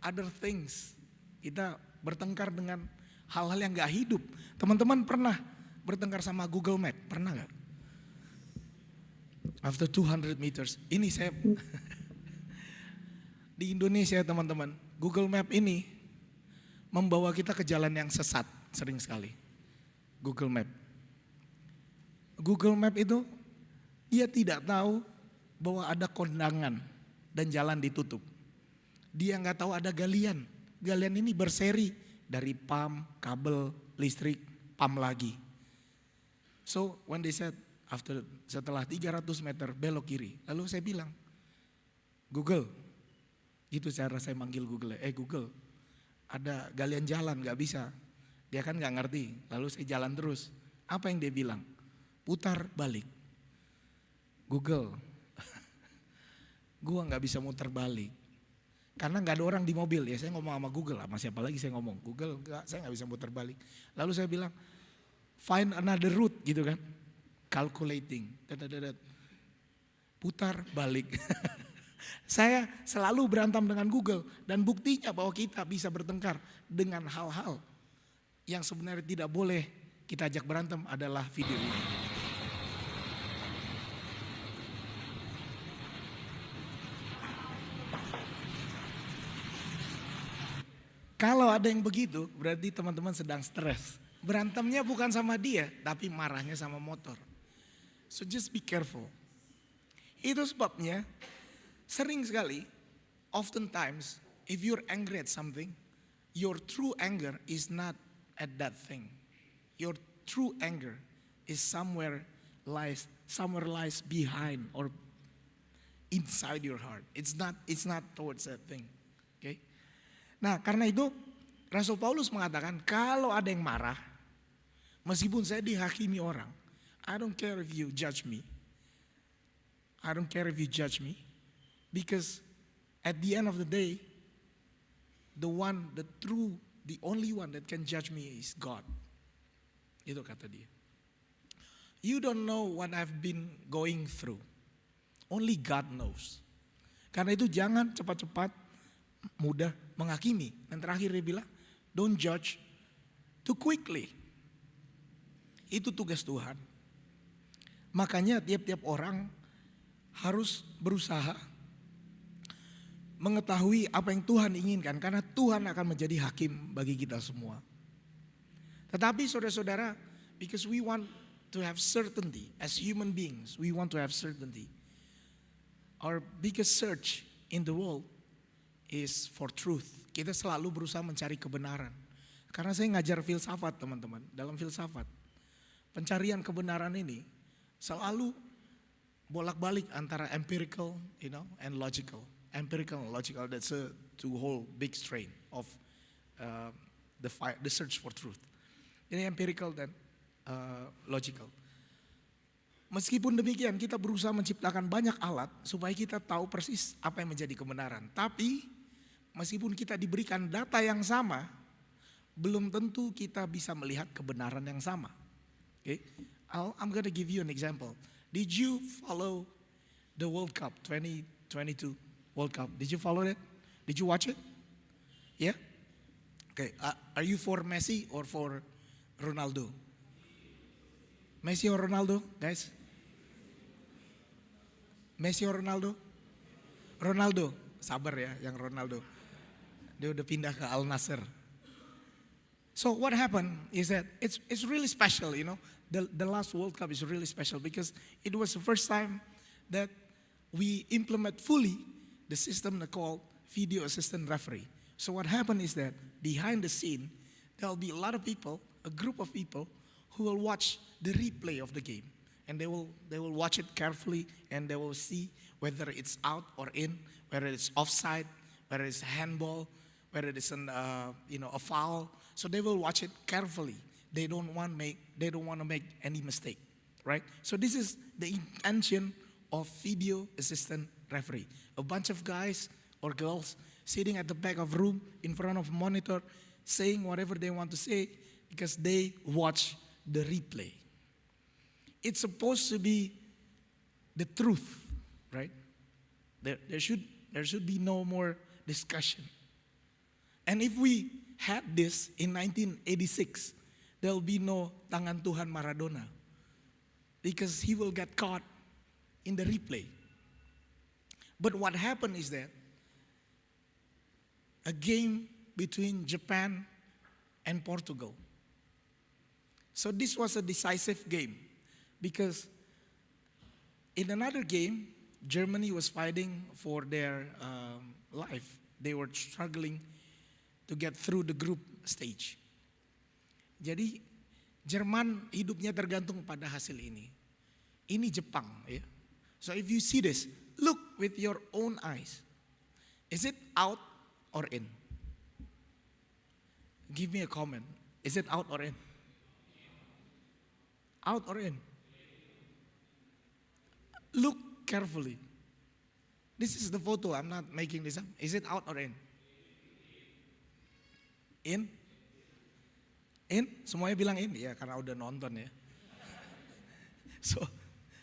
other things. Kita bertengkar dengan hal-hal yang gak hidup. Teman-teman pernah bertengkar sama Google Map? Pernah gak? After 200 meters. Ini saya di Indonesia teman-teman, Google Map ini membawa kita ke jalan yang sesat sering sekali. Google Map. Google Map itu dia tidak tahu bahwa ada kondangan dan jalan ditutup. Dia nggak tahu ada galian. Galian ini berseri dari pam, kabel, listrik, pam lagi. So when they said setelah 300 meter belok kiri, lalu saya bilang, Google, gitu cara saya manggil Google. Google, ada galian jalan nggak bisa. Dia kan nggak ngerti. Lalu saya jalan terus. Apa yang dia bilang? Putar balik. Google, gua nggak bisa muter balik karena nggak ada orang di mobil. Ya saya ngomong sama Google, sama siapa lagi saya ngomong, Google saya nggak bisa muter balik. Lalu saya bilang find another route gitu kan, calculating, putar balik. Saya selalu berantem dengan Google dan buktinya bahwa kita bisa bertengkar dengan hal-hal yang sebenarnya tidak boleh kita ajak berantem adalah video ini. Kalau ada yang begitu, berarti teman-teman sedang stres. Berantemnya bukan sama dia, tapi marahnya sama motor. So just be careful. Itu sebabnya sering sekali, oftentimes, if you're angry at something, your true anger is not at that thing. Your true anger is somewhere lies behind or inside your heart. It's not towards that thing. Okay? Nah, karena itu Rasul Paulus mengatakan kalau ada yang marah, meskipun saya dihakimi orang, I don't care if you judge me. I don't care if you judge me, because at the end of the day, the only one that can judge me is God. Itu kata dia. You don't know what I've been going through. Only God knows. Karena itu jangan cepat-cepat mudah menghakimi. Dan terakhir dia bilang, don't judge too quickly. Itu tugas Tuhan. Makanya tiap-tiap orang harus berusaha mengetahui apa yang Tuhan inginkan, karena Tuhan akan menjadi hakim bagi kita semua. Tetapi saudara-saudara, because we want to have certainty as human beings, we want to have certainty. Our biggest search in the world is for truth. Kita selalu berusaha mencari kebenaran. Karena saya ngajar filsafat, teman-teman. Dalam filsafat, pencarian kebenaran ini selalu bolak-balik antara empirical, and logical. Empirical and logical, that's a two whole big strain of the search for truth. Ini empirical dan logical. Meskipun demikian, kita berusaha menciptakan banyak alat supaya kita tahu persis apa yang menjadi kebenaran. Tapi meskipun kita diberikan data yang sama, belum tentu kita bisa melihat kebenaran yang sama. Okay? I'm going to give you an example. Did you follow the World Cup 2022 World Cup? Did you follow it? Did you watch it? Yeah? Okay. Are you for Messi or for Ronaldo? Messi or Ronaldo, guys? Messi or Ronaldo? Ronaldo, sabar ya yang Ronaldo. Dia udah pindah ke Al Nassr. So what happened is that it's really special, The last World Cup is really special because it was the first time that we implement fully the system called video assistant referee. So what happened is that behind the scene, there'll be a lot of people, a group of people who will watch the replay of the game. And they will watch it carefully and they will see whether it's out or in, whether it's offside, whether it's handball, whether it's a foul. So they will watch it carefully. They don't want to make any mistake, right? So this is the intention of video assistant referee. A bunch of guys or girls sitting at the back of room in front of a monitor, saying whatever they want to say because they watch the replay. It's supposed to be the truth, right? There should be no more discussion. And if we had this in 1986, there will be no tangan Tuhan Maradona because he will get caught in the replay. But what happened is that a game between Japan and Portugal. So this was a decisive game because in another game, Germany was fighting for their life. They were struggling to get through the group stage. Jadi Jerman hidupnya tergantung pada hasil ini. Ini Jepang, ya. So if you see this, look with your own eyes. Is it out or in? Give me a comment. Is it out or in? Out or in? Look carefully. This is the photo, I'm not making this up. Is it out or in? In? In? Semuanya bilang in? Ya karena udah nonton ya.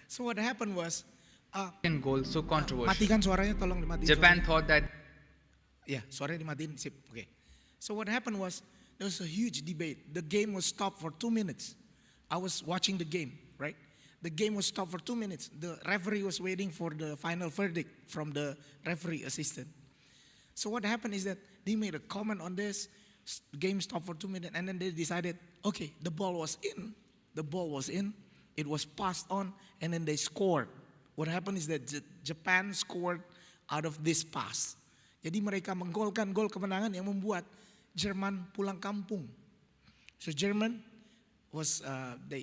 So what happened was Second goal so controversial. matikan suaranya, tolong dimatiin. Japan suaranya. thought that Ya, suaranya dimatiin, sip. Okay. So what happened was there was a huge debate. The game was stopped for 2 minutes. I was watching the game, right? The game was stopped for 2 minutes. The referee was waiting for the final verdict from the referee assistant. So what happened is that they made a comment on this. Game stopped for 2 minutes, and then they decided, okay, the ball was in. The ball was in. It was passed on, and then they scored. What happened is that Japan scored out of this pass. Jadi mereka menggolkan gol kemenangan yang membuat Jerman pulang kampung. So Jerman was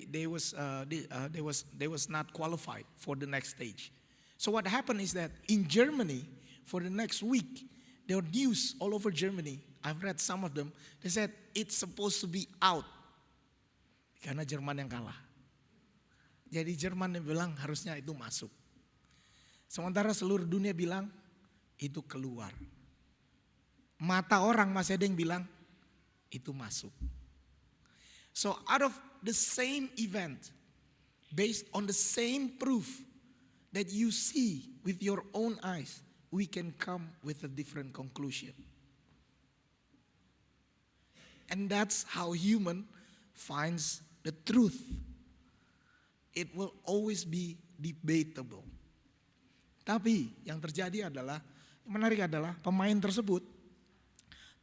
they was not qualified for the next stage. So what happened is that in Germany for the next week there were news all over Germany. I've read some of them. They said it's supposed to be out karena Jerman yang kalah. Jadi Jerman yang bilang harusnya itu masuk. Sementara seluruh dunia bilang itu keluar. Mata orang masih ada yang bilang itu masuk. So out of the same event, based on the same proof that you see with your own eyes, we can come with a different conclusion. And that's how human finds the truth. It will always be debatable. Tapi yang terjadi adalah, yang menarik adalah pemain tersebut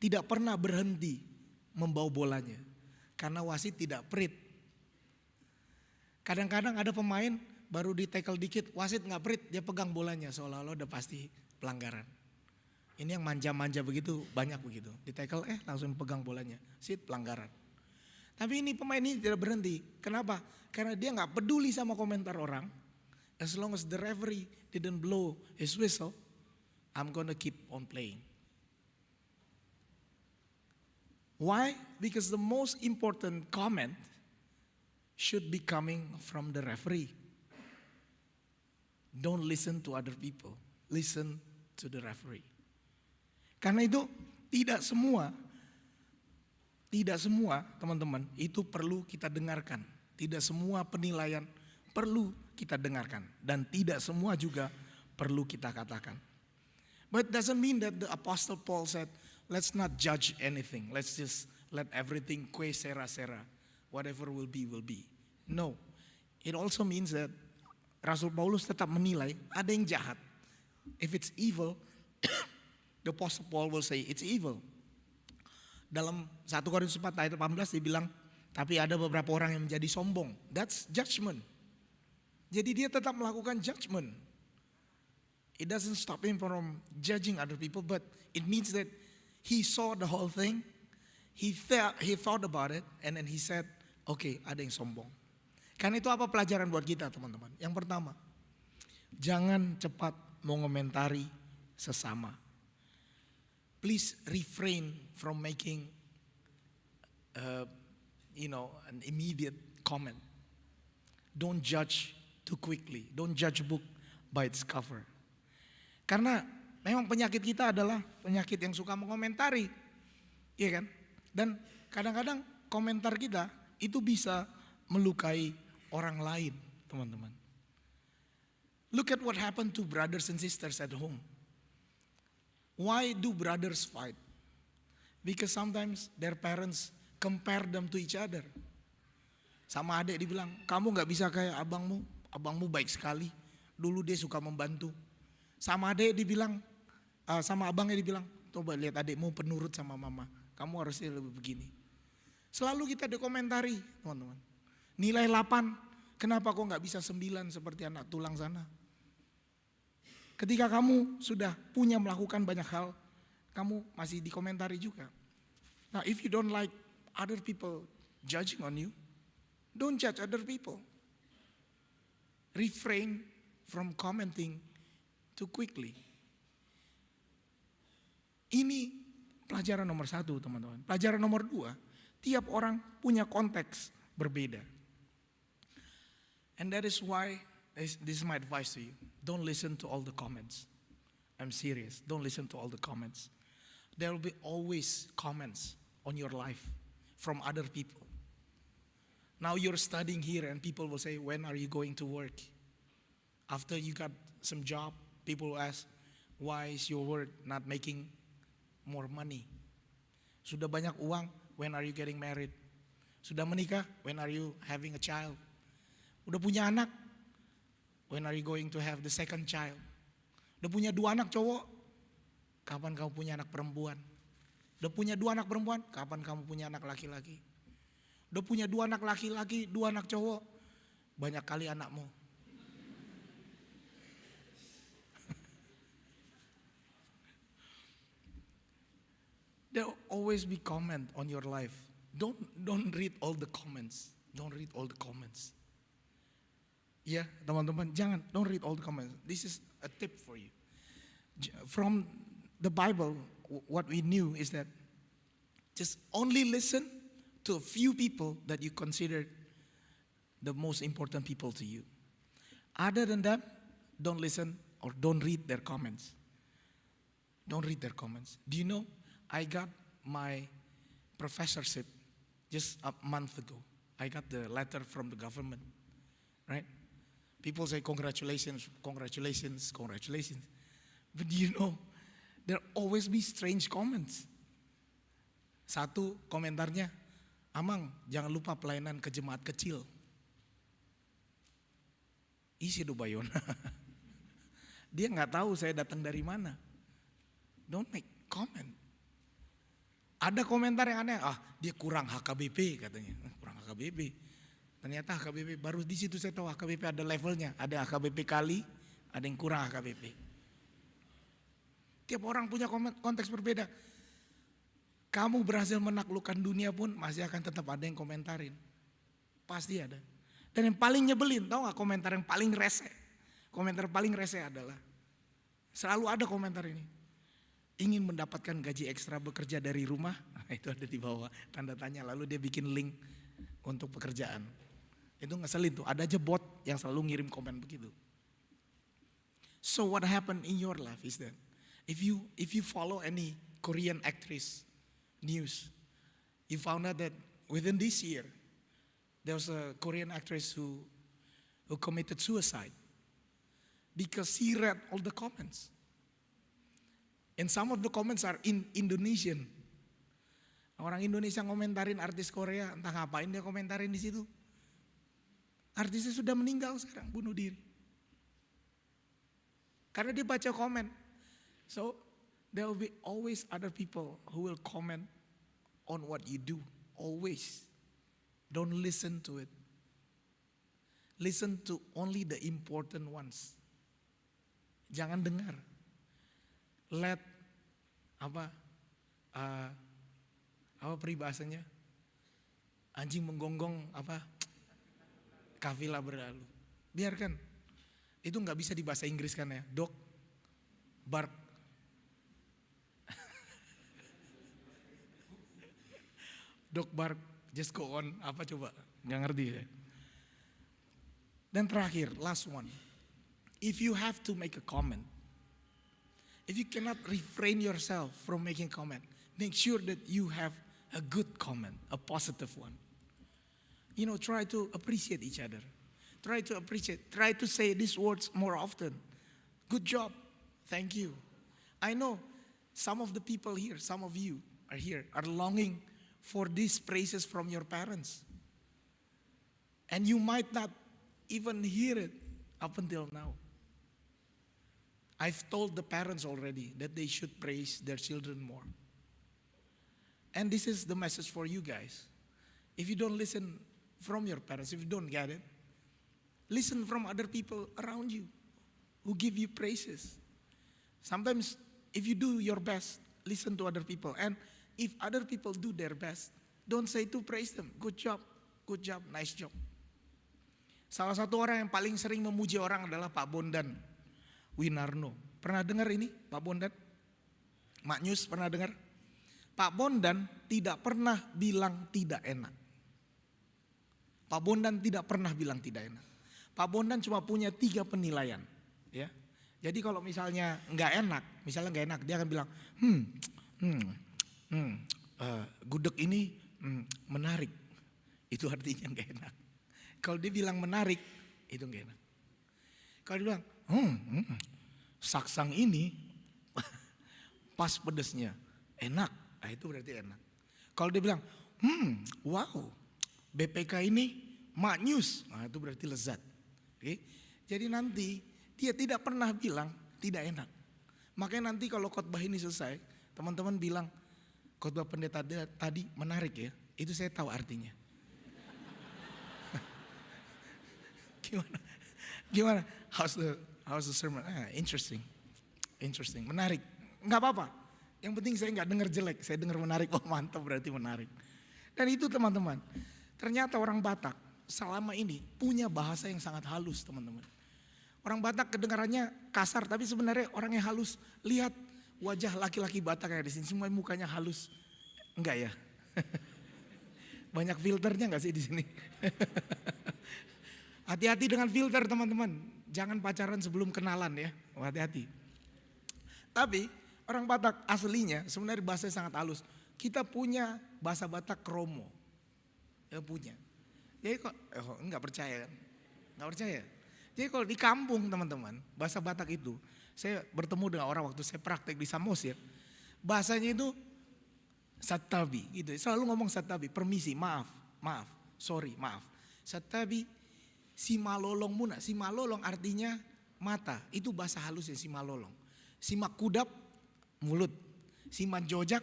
tidak pernah berhenti membawa bolanya. Karena wasit tidak perit. Kadang-kadang ada pemain baru di tackle dikit, wasit nggak perit, dia pegang bolanya seolah-olah udah pasti pelanggaran. Ini yang manja-manja begitu, banyak begitu. Di tackle langsung pegang bolanya, sit pelanggaran. Tapi ini pemain ini tidak berhenti. Kenapa? Karena dia nggak peduli sama komentar orang. As long as the referee didn't blow his whistle, I'm gonna keep on playing. Why? Because the most important comment should be coming from the referee. Don't listen to other people. Listen to the referee. Karena itu tidak semua teman-teman itu perlu kita dengarkan. Tidak semua penilaian perlu kita dengarkan. Dan tidak semua juga perlu kita katakan. But it doesn't mean that the Apostle Paul said, let's not judge anything. Let's just let everything que sera sera. Whatever will be, will be. No. It also means that Rasul Paulus tetap menilai ada yang jahat. If it's evil, the Apostle Paul will say it's evil. Dalam 1 Korintus 4 ayat 18 dia bilang, tapi ada beberapa orang yang menjadi sombong. That's judgment. Jadi dia tetap melakukan judgment. It doesn't stop him from judging other people, but it means that he saw the whole thing, he thought about it, and then he said, okay, ada yang sombong. Karena itu apa pelajaran buat kita teman-teman? Yang pertama, jangan cepat mengomentari sesama. Please refrain from making an immediate comment. Don't judge too quickly. Don't judge a book by its cover. Karena memang penyakit kita adalah penyakit yang suka mengomentari. Iya kan? Dan kadang-kadang komentar kita itu bisa melukai orang lain, teman-teman. Look at what happened to brothers and sisters at home. Why do brothers fight? Because sometimes their parents compare them to each other. Sama adik dibilang, kamu gak bisa kayak abangmu, abangmu baik sekali. Dulu dia suka membantu. Sama adik dibilang, sama abangnya dibilang, coba lihat adikmu penurut sama mama. Kamu harusnya lebih begini. Selalu kita dikomentari, teman-teman. Nilai 8, kenapa kok gak bisa 9 seperti anak tulang sana? Ketika kamu sudah punya melakukan banyak hal, kamu masih dikomentari juga. Now if you don't like other people judging on you, don't judge other people. Refrain from commenting too quickly. Ini pelajaran nomor 1, teman-teman. Pelajaran nomor 2, tiap orang punya konteks berbeda. And that is why, this is my advice to you. Don't listen to all the comments. I'm serious. Don't listen to all the comments. There will be always comments on your life from other people. Now you're studying here and people will say, when are you going to work? After you got some job, people will ask, why is your work not making more money? Sudah banyak uang, When are you getting married? Sudah menikah? When are you having a child? Udah punya anak? When are you going to have the second child? Udah punya 2 anak cowok? Kapan kamu punya anak perempuan? Udah punya 2 anak perempuan? Kapan kamu punya anak laki-laki? Udah punya 2 anak laki-laki, 2 anak cowok? Banyak kali anakmu. There will always be comment on your life. Don't read all the comments. Don't read all the comments. Ya, teman-teman, jangan. Don't read all the comments. This is a tip for you. From the Bible, what we knew is that just only listen to a few people that you consider the most important people to you. Other than that, don't listen or don't read their comments. Don't read their comments. Do you know, I got my professorship just a month ago. I got the letter from the government, right? People say congratulations, congratulations, congratulations. But do you know, there always be strange comments. Satu komentarnya, Amang jangan lupa pelayanan ke jemaat kecil. Isi do Bayona. Dia nggak tahu saya datang dari mana. Don't make comment. Ada komentar yang aneh, dia kurang HKBP katanya, kurang HKBP. Ternyata HKBP baru di situ saya tahu HKBP ada levelnya, ada HKBP kali, ada yang kurang HKBP. Tiap orang punya konteks berbeda. Kamu berhasil menaklukkan dunia pun masih akan tetap ada yang komentarin, pasti ada. Dan yang paling nyebelin, tahu nggak komentar yang paling rese? Komentar paling rese adalah selalu ada komentar ini. Ingin mendapatkan gaji ekstra bekerja dari rumah, itu ada di bawah tanda tanya, lalu dia bikin link untuk pekerjaan. Itu ngeselin tuh, ada aja bot yang selalu ngirim komen begitu. So what happened in your life is that if you follow any Korean actress news, you found out that within this year there was a Korean actress who committed suicide because she read all the comments. And some of the comments are in Indonesian. Orang Indonesia ngomentarin artis Korea, entah ngapain dia komentarin di situ. Artisnya sudah meninggal sekarang, bunuh diri. Karena dia baca komen. So there will be always other people who will comment on what you do. Always. Don't listen to it. Listen to only the important ones. Jangan dengar. Let apa peribahasanya, anjing menggonggong apa kafilah berlalu. Biarkan. Itu nggak bisa di bahasa Inggris kan ya, dog bark. Dog bark, just go on, apa coba, nggak ngerti ya. Dan terakhir, last one, if you have to make a comment, if you cannot refrain yourself from making comment, make sure that you have a good comment, a positive one. You know, try to appreciate each other. Try to say these words more often. Good job, thank you. I know some of the people here, some of you are here, are longing for these praises from your parents. And you might not even hear it up until now. I've told the parents already that they should praise their children more. And this is the message for you guys. If you don't listen from your parents, if you don't get it, listen from other people around you who give you praises. Sometimes if you do your best, listen to other people. And if other people do their best, don't say to praise them. Good job, nice job. Salah satu orang yang paling sering memuji orang adalah Pak Bondan Winarno. Pernah dengar ini Pak Bondan? Mak News pernah dengar? Pak Bondan tidak pernah bilang tidak enak. Pak Bondan tidak pernah bilang tidak enak. Pak Bondan cuma punya 3 penilaian. Ya. Jadi kalau misalnya nggak enak, dia akan bilang, gudeg ini menarik. Itu artinya nggak enak. Kalau dia bilang menarik, itu nggak enak. Kalau dia bilang, saksang ini pas pedesnya enak, itu berarti enak. Kalau dia bilang, wow, BPK ini maknyus. Nah, itu berarti lezat. Oke. Jadi nanti dia tidak pernah bilang tidak enak. Makanya nanti kalau khotbah ini selesai, teman-teman bilang khotbah pendeta tadi menarik ya. Itu saya tahu artinya. Gimana? How's the sermon? Interesting, menarik. Nggak apa-apa. Yang penting saya nggak dengar jelek, saya dengar menarik. Oh mantap, berarti menarik. Dan itu teman-teman, ternyata orang Batak selama ini punya bahasa yang sangat halus teman-teman. Orang Batak kedengarannya kasar, tapi sebenarnya orangnya halus. Lihat wajah laki-laki Batak yang di sini, semua mukanya halus. Enggak ya? Banyak filternya nggak sih di sini? Hati-hati dengan filter teman-teman. Jangan pacaran sebelum kenalan ya. Hati-hati. Tapi orang Batak aslinya sebenarnya bahasanya sangat halus. Kita punya bahasa Batak kromo. Ya punya. Jadi kok enggak percaya kan? Enggak percaya. Jadi kalau di kampung teman-teman, bahasa Batak itu, saya bertemu dengan orang waktu saya praktek di Samosir. Bahasanya itu satabi gitu. Selalu ngomong satabi, permisi, maaf, sorry, maaf. Satabi simalolong muna. Simalolong artinya mata. Itu bahasa halus ya simalolong. Simakudap mulut. Simanjojak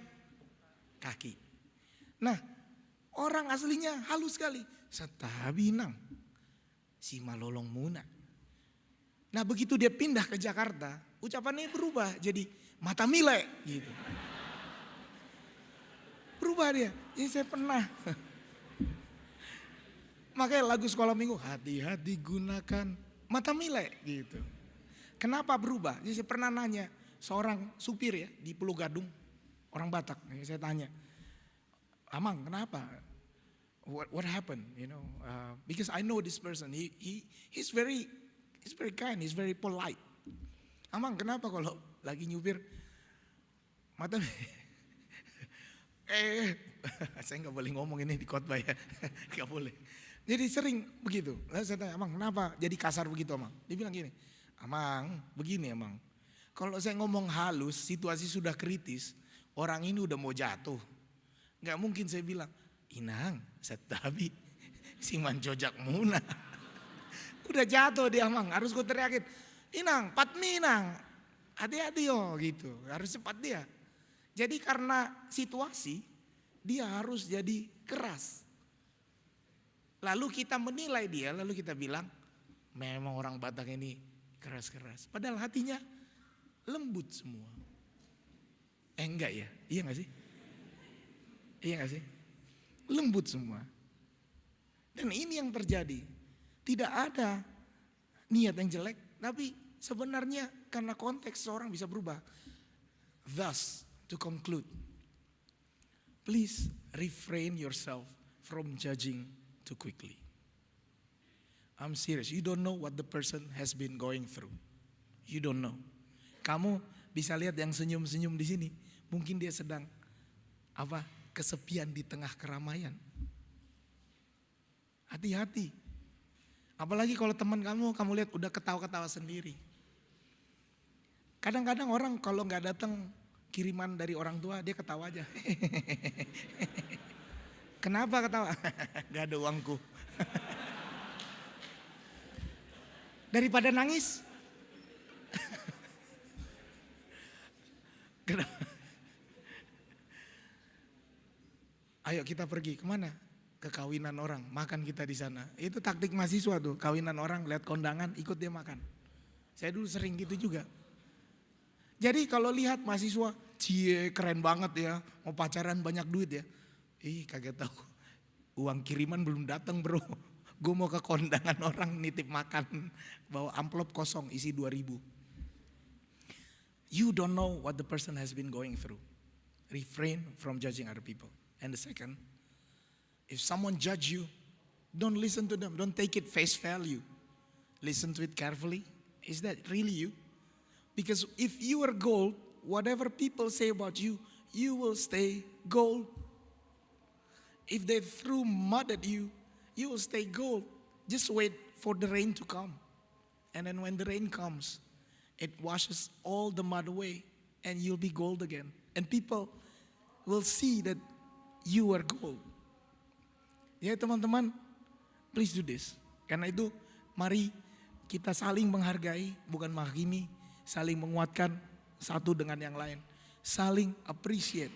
kaki. Nah, orang aslinya halus sekali. Satabi nang. Simalolong muna. Nah, begitu dia pindah ke Jakarta, ucapannya berubah jadi mata mile gitu. Berubah dia. Ini saya pernah. Makanya lagu sekolah minggu, hati-hati gunakan mata mile gitu. Kenapa berubah? Jadi saya pernah nanya seorang supir ya di Pulau Gadung, orang Batak. Saya tanya, Amang kenapa? What happened? You know, because I know this person. He's very kind. He's very polite. Amang kenapa kalau lagi nyupir mata? Saya nggak boleh ngomong ini di khotbah ya, nggak boleh. Jadi sering begitu. Lalu saya tanya, Amang kenapa jadi kasar begitu Amang? Dia bilang gini, Amang begini Amang. Kalau saya ngomong halus, situasi sudah kritis, orang ini udah mau jatuh. Nggak mungkin saya bilang, Inang, setabi, si manjojak muna. Udah jatuh dia Amang, harus gue teriakin, Inang, patmi Inang, hati-hati yo gitu, harus cepat dia. Jadi karena situasi, dia harus jadi keras. Lalu kita menilai dia, lalu kita bilang, memang orang Batak ini keras-keras. Padahal hatinya lembut semua. Enggak ya? Iya gak sih? Iya gak sih? Lembut semua. Dan ini yang terjadi. Tidak ada niat yang jelek, tapi sebenarnya karena konteks seorang bisa berubah. Thus, to conclude, please refrain yourself from judging too quickly. I'm serious. You don't know what the person has been going through. You don't know. Kamu bisa lihat yang senyum-senyum di sini, mungkin dia sedang kesepian di tengah keramaian. Hati-hati. Apalagi kalau teman kamu lihat udah ketawa-ketawa sendiri. Kadang-kadang orang kalau nggak datang kiriman dari orang tua, dia ketawa aja. Kenapa ketawa? Gak ada uangku. Daripada nangis. Ayo kita pergi kemana? Ke kawinan orang, makan kita di sana. Itu taktik mahasiswa tuh, kawinan orang lihat kondangan, ikut dia makan. Saya dulu sering gitu juga. Jadi kalau lihat mahasiswa, cie keren banget ya, mau pacaran banyak duit ya. Kagak tahu. Uang kiriman belum datang bro. Gue mau ke kondangan orang nitip makan. Bawa amplop kosong isi 2.000. You don't know what the person has been going through. Refrain from judging other people. And the second, if someone judge you, don't listen to them. Don't take it face value. Listen to it carefully. Is that really you? Because if you are gold, whatever people say about you, you will stay gold. If they threw mud at you, you will stay gold. Just wait for the rain to come. And then when the rain comes, it washes all the mud away and you'll be gold again. And people will see that you are gold. Ya teman-teman, please do this. Karena itu mari kita saling menghargai, bukan menghakimi, saling menguatkan satu dengan yang lain. Saling appreciate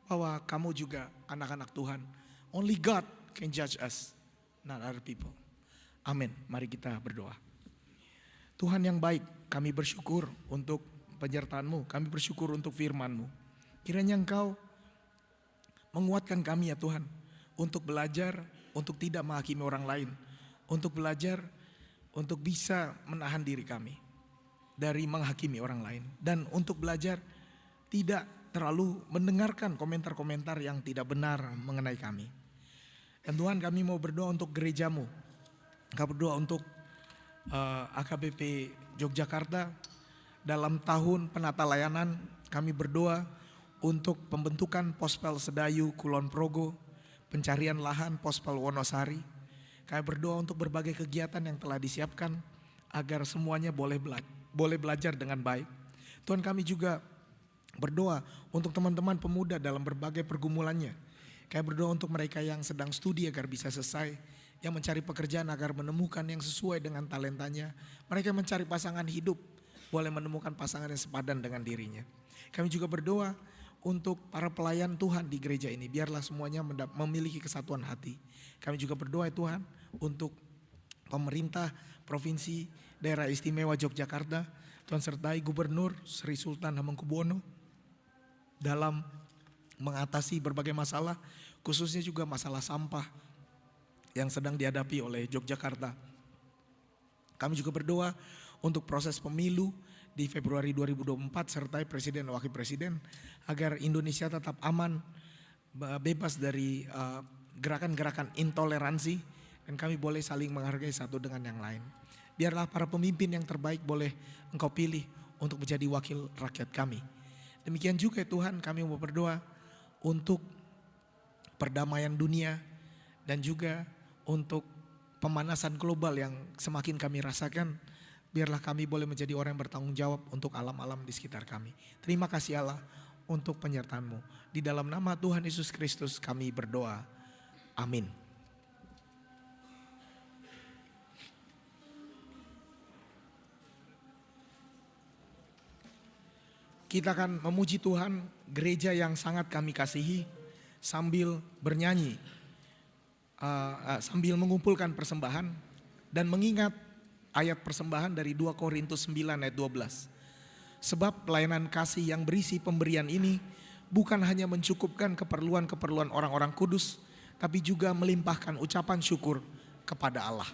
bahwa kamu juga anak-anak Tuhan. Only God can judge us, not other people. Amin. Mari kita berdoa. Tuhan yang baik, kami bersyukur untuk penyertaan-Mu. Kami bersyukur untuk firman-Mu. Kiranya Engkau menguatkan kami ya Tuhan. Untuk belajar, untuk tidak menghakimi orang lain. Untuk belajar, untuk bisa menahan diri kami dari menghakimi orang lain. Dan untuk belajar tidak terlalu mendengarkan komentar-komentar yang tidak benar mengenai kami. Dan Tuhan, kami mau berdoa untuk gereja-Mu. Kami berdoa untuk AKBP Yogyakarta dalam tahun penata layanan. Kami berdoa untuk pembentukan Pospel Sedayu Kulon Progo, pencarian lahan Pospel Wonosari. Kami berdoa untuk berbagai kegiatan yang telah disiapkan agar semuanya boleh belajar dengan baik. Tuhan, kami juga berdoa untuk teman-teman pemuda dalam berbagai pergumulannya. Kami berdoa untuk mereka yang sedang studi agar bisa selesai, yang mencari pekerjaan agar menemukan yang sesuai dengan talentanya. Mereka mencari pasangan hidup, boleh menemukan pasangan yang sepadan dengan dirinya. Kami juga berdoa untuk para pelayan Tuhan di gereja ini, biarlah semuanya memiliki kesatuan hati. Kami juga berdoa Tuhan untuk pemerintah Provinsi Daerah Istimewa Yogyakarta. Tuhan sertai Gubernur Sri Sultan Hamengkubuwono dalam mengatasi berbagai masalah, khususnya juga masalah sampah yang sedang dihadapi oleh Yogyakarta. Kami juga berdoa untuk proses pemilu di Februari 2024 sertai Presiden dan Wakil Presiden agar Indonesia tetap aman, bebas dari gerakan-gerakan intoleransi, dan kami boleh saling menghargai satu dengan yang lain. Biarlah para pemimpin yang terbaik boleh Engkau pilih untuk menjadi wakil rakyat kami. Demikian juga Tuhan, kami mau berdoa untuk perdamaian dunia dan juga untuk pemanasan global yang semakin kami rasakan. Biarlah kami boleh menjadi orang yang bertanggung jawab untuk alam-alam di sekitar kami. Terima kasih Allah untuk penyertaan-Mu. Di dalam nama Tuhan Yesus Kristus kami berdoa. Amin. Kita akan memuji Tuhan, gereja yang sangat kami kasihi, sambil bernyanyi, sambil mengumpulkan persembahan dan mengingat ayat persembahan dari 2 Korintus 9 ayat 12. Sebab pelayanan kasih yang berisi pemberian ini bukan hanya mencukupkan keperluan-keperluan orang-orang kudus, tapi juga melimpahkan ucapan syukur kepada Allah.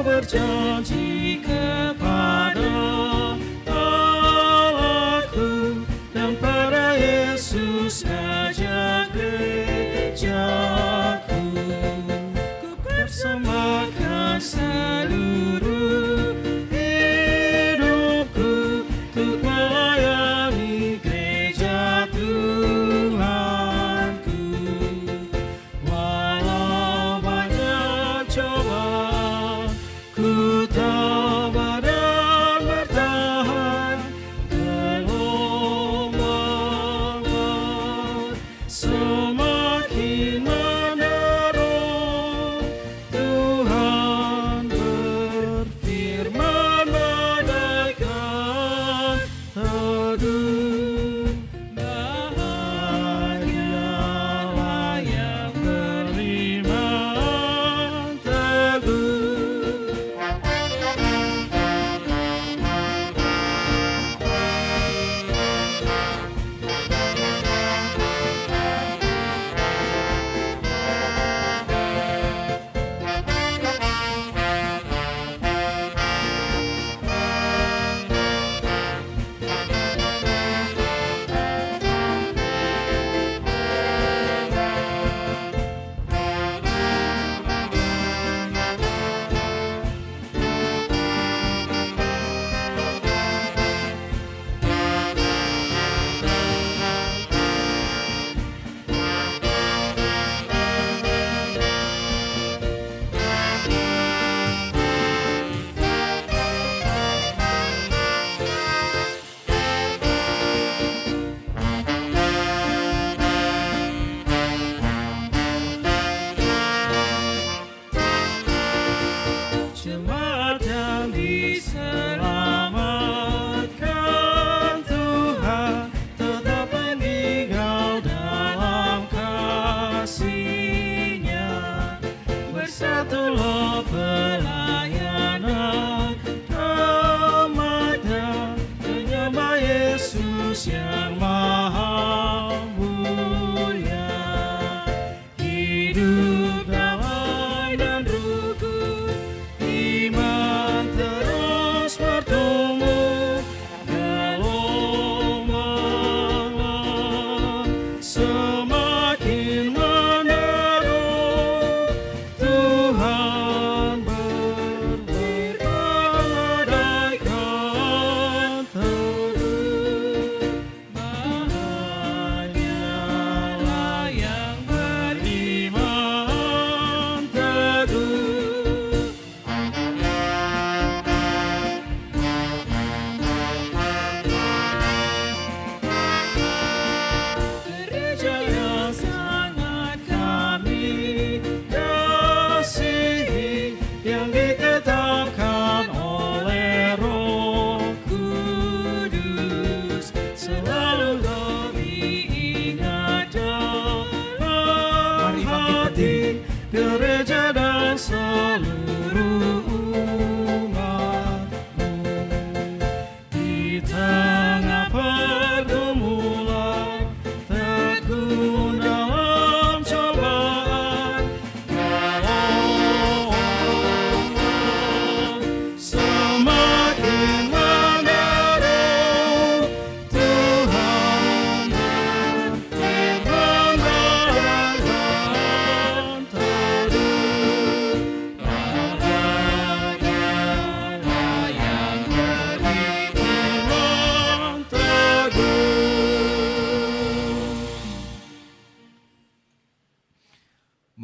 Berjanji kepada Allahku dan pada Yesus Raja gerejaku, ku persembahkan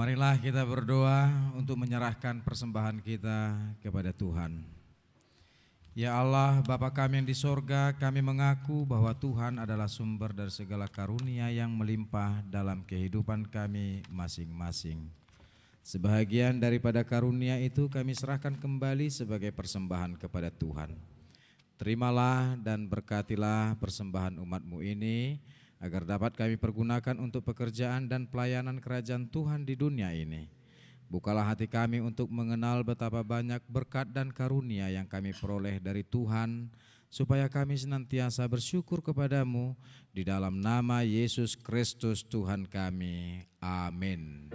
Marilah kita berdoa untuk menyerahkan persembahan kita kepada Tuhan. Ya Allah, Bapa kami yang di sorga, kami mengaku bahwa Tuhan adalah sumber dari segala karunia yang melimpah dalam kehidupan kami masing-masing. Sebahagian daripada karunia itu kami serahkan kembali sebagai persembahan kepada Tuhan. Terimalah dan berkatilah persembahan umat-Mu ini, agar dapat kami pergunakan untuk pekerjaan dan pelayanan kerajaan Tuhan di dunia ini. Bukalah hati kami untuk mengenal betapa banyak berkat dan karunia yang kami peroleh dari Tuhan, supaya kami senantiasa bersyukur kepadamu di dalam nama Yesus Kristus Tuhan kami. Amin.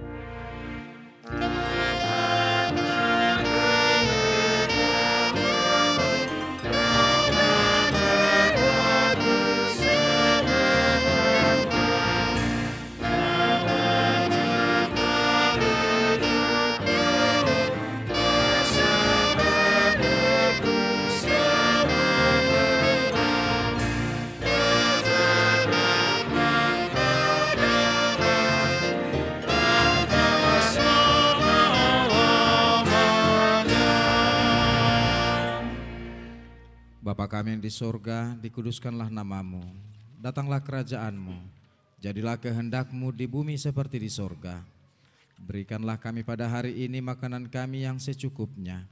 Bapa kami yang di sorga, dikuduskanlah namamu, datanglah kerajaanmu, jadilah kehendakmu di bumi seperti di sorga. Berikanlah kami pada hari ini makanan kami yang secukupnya,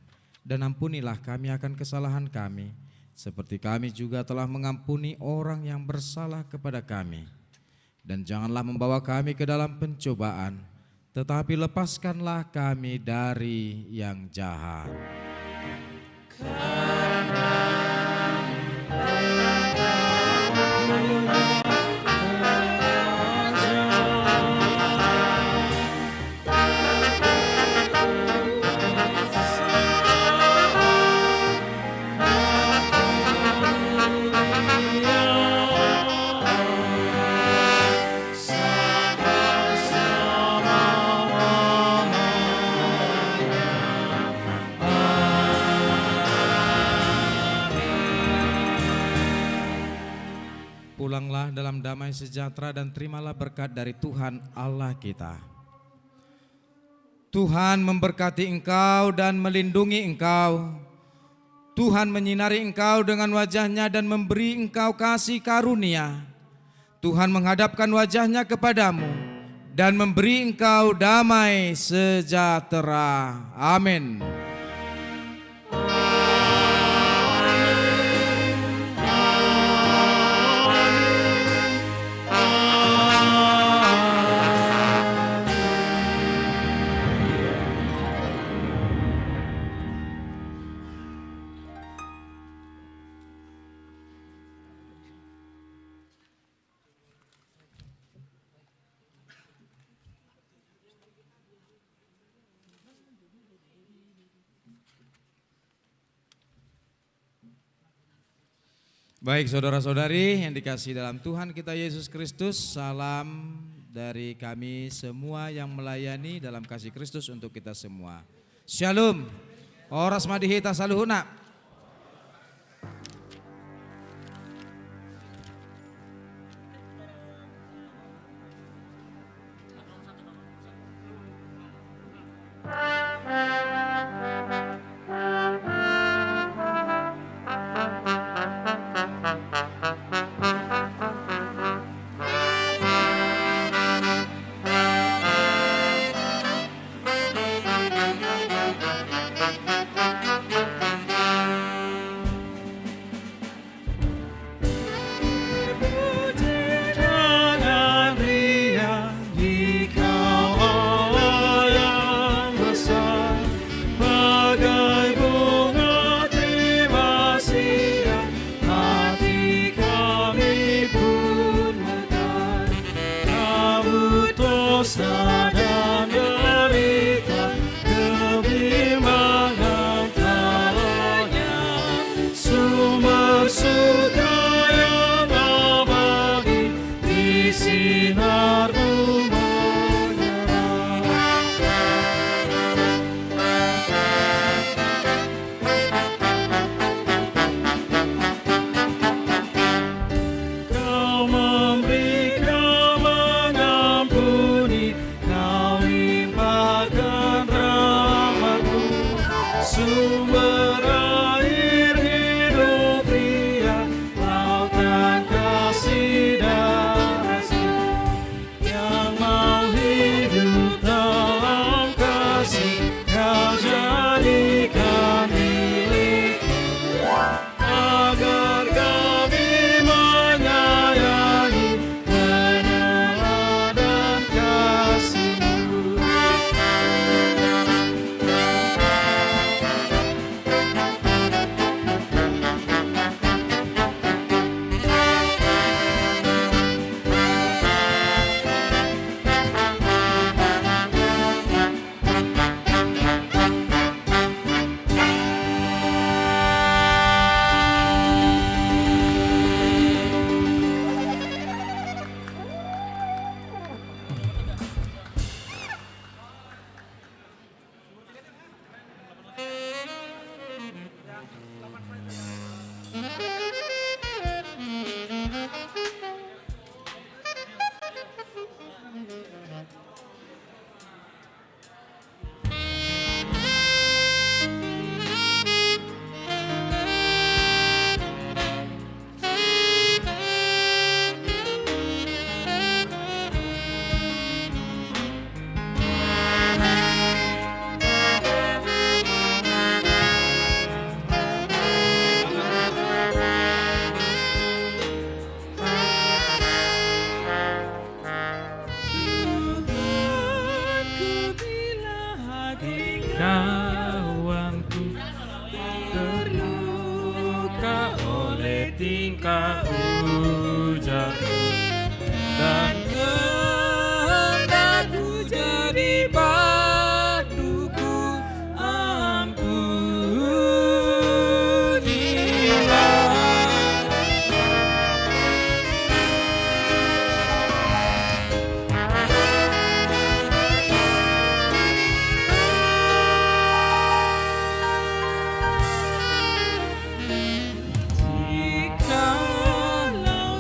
dan ampunilah kami akan kesalahan kami, seperti kami juga telah mengampuni orang yang bersalah kepada kami. Dan janganlah membawa kami ke dalam pencobaan, tetapi lepaskanlah kami dari yang jahat. Pulanglah dalam damai sejahtera dan terimalah berkat dari Tuhan Allah kita. Tuhan memberkati engkau dan melindungi engkau. Tuhan menyinari engkau dengan wajah-Nya dan memberi engkau kasih karunia. Tuhan menghadapkan wajah-Nya kepadamu dan memberi engkau damai sejahtera. Amin. Baik saudara-saudari yang dikasihi dalam Tuhan kita Yesus Kristus, salam dari kami semua yang melayani dalam kasih Kristus untuk kita semua. Shalom. Oras madihita saluhuna. Stop.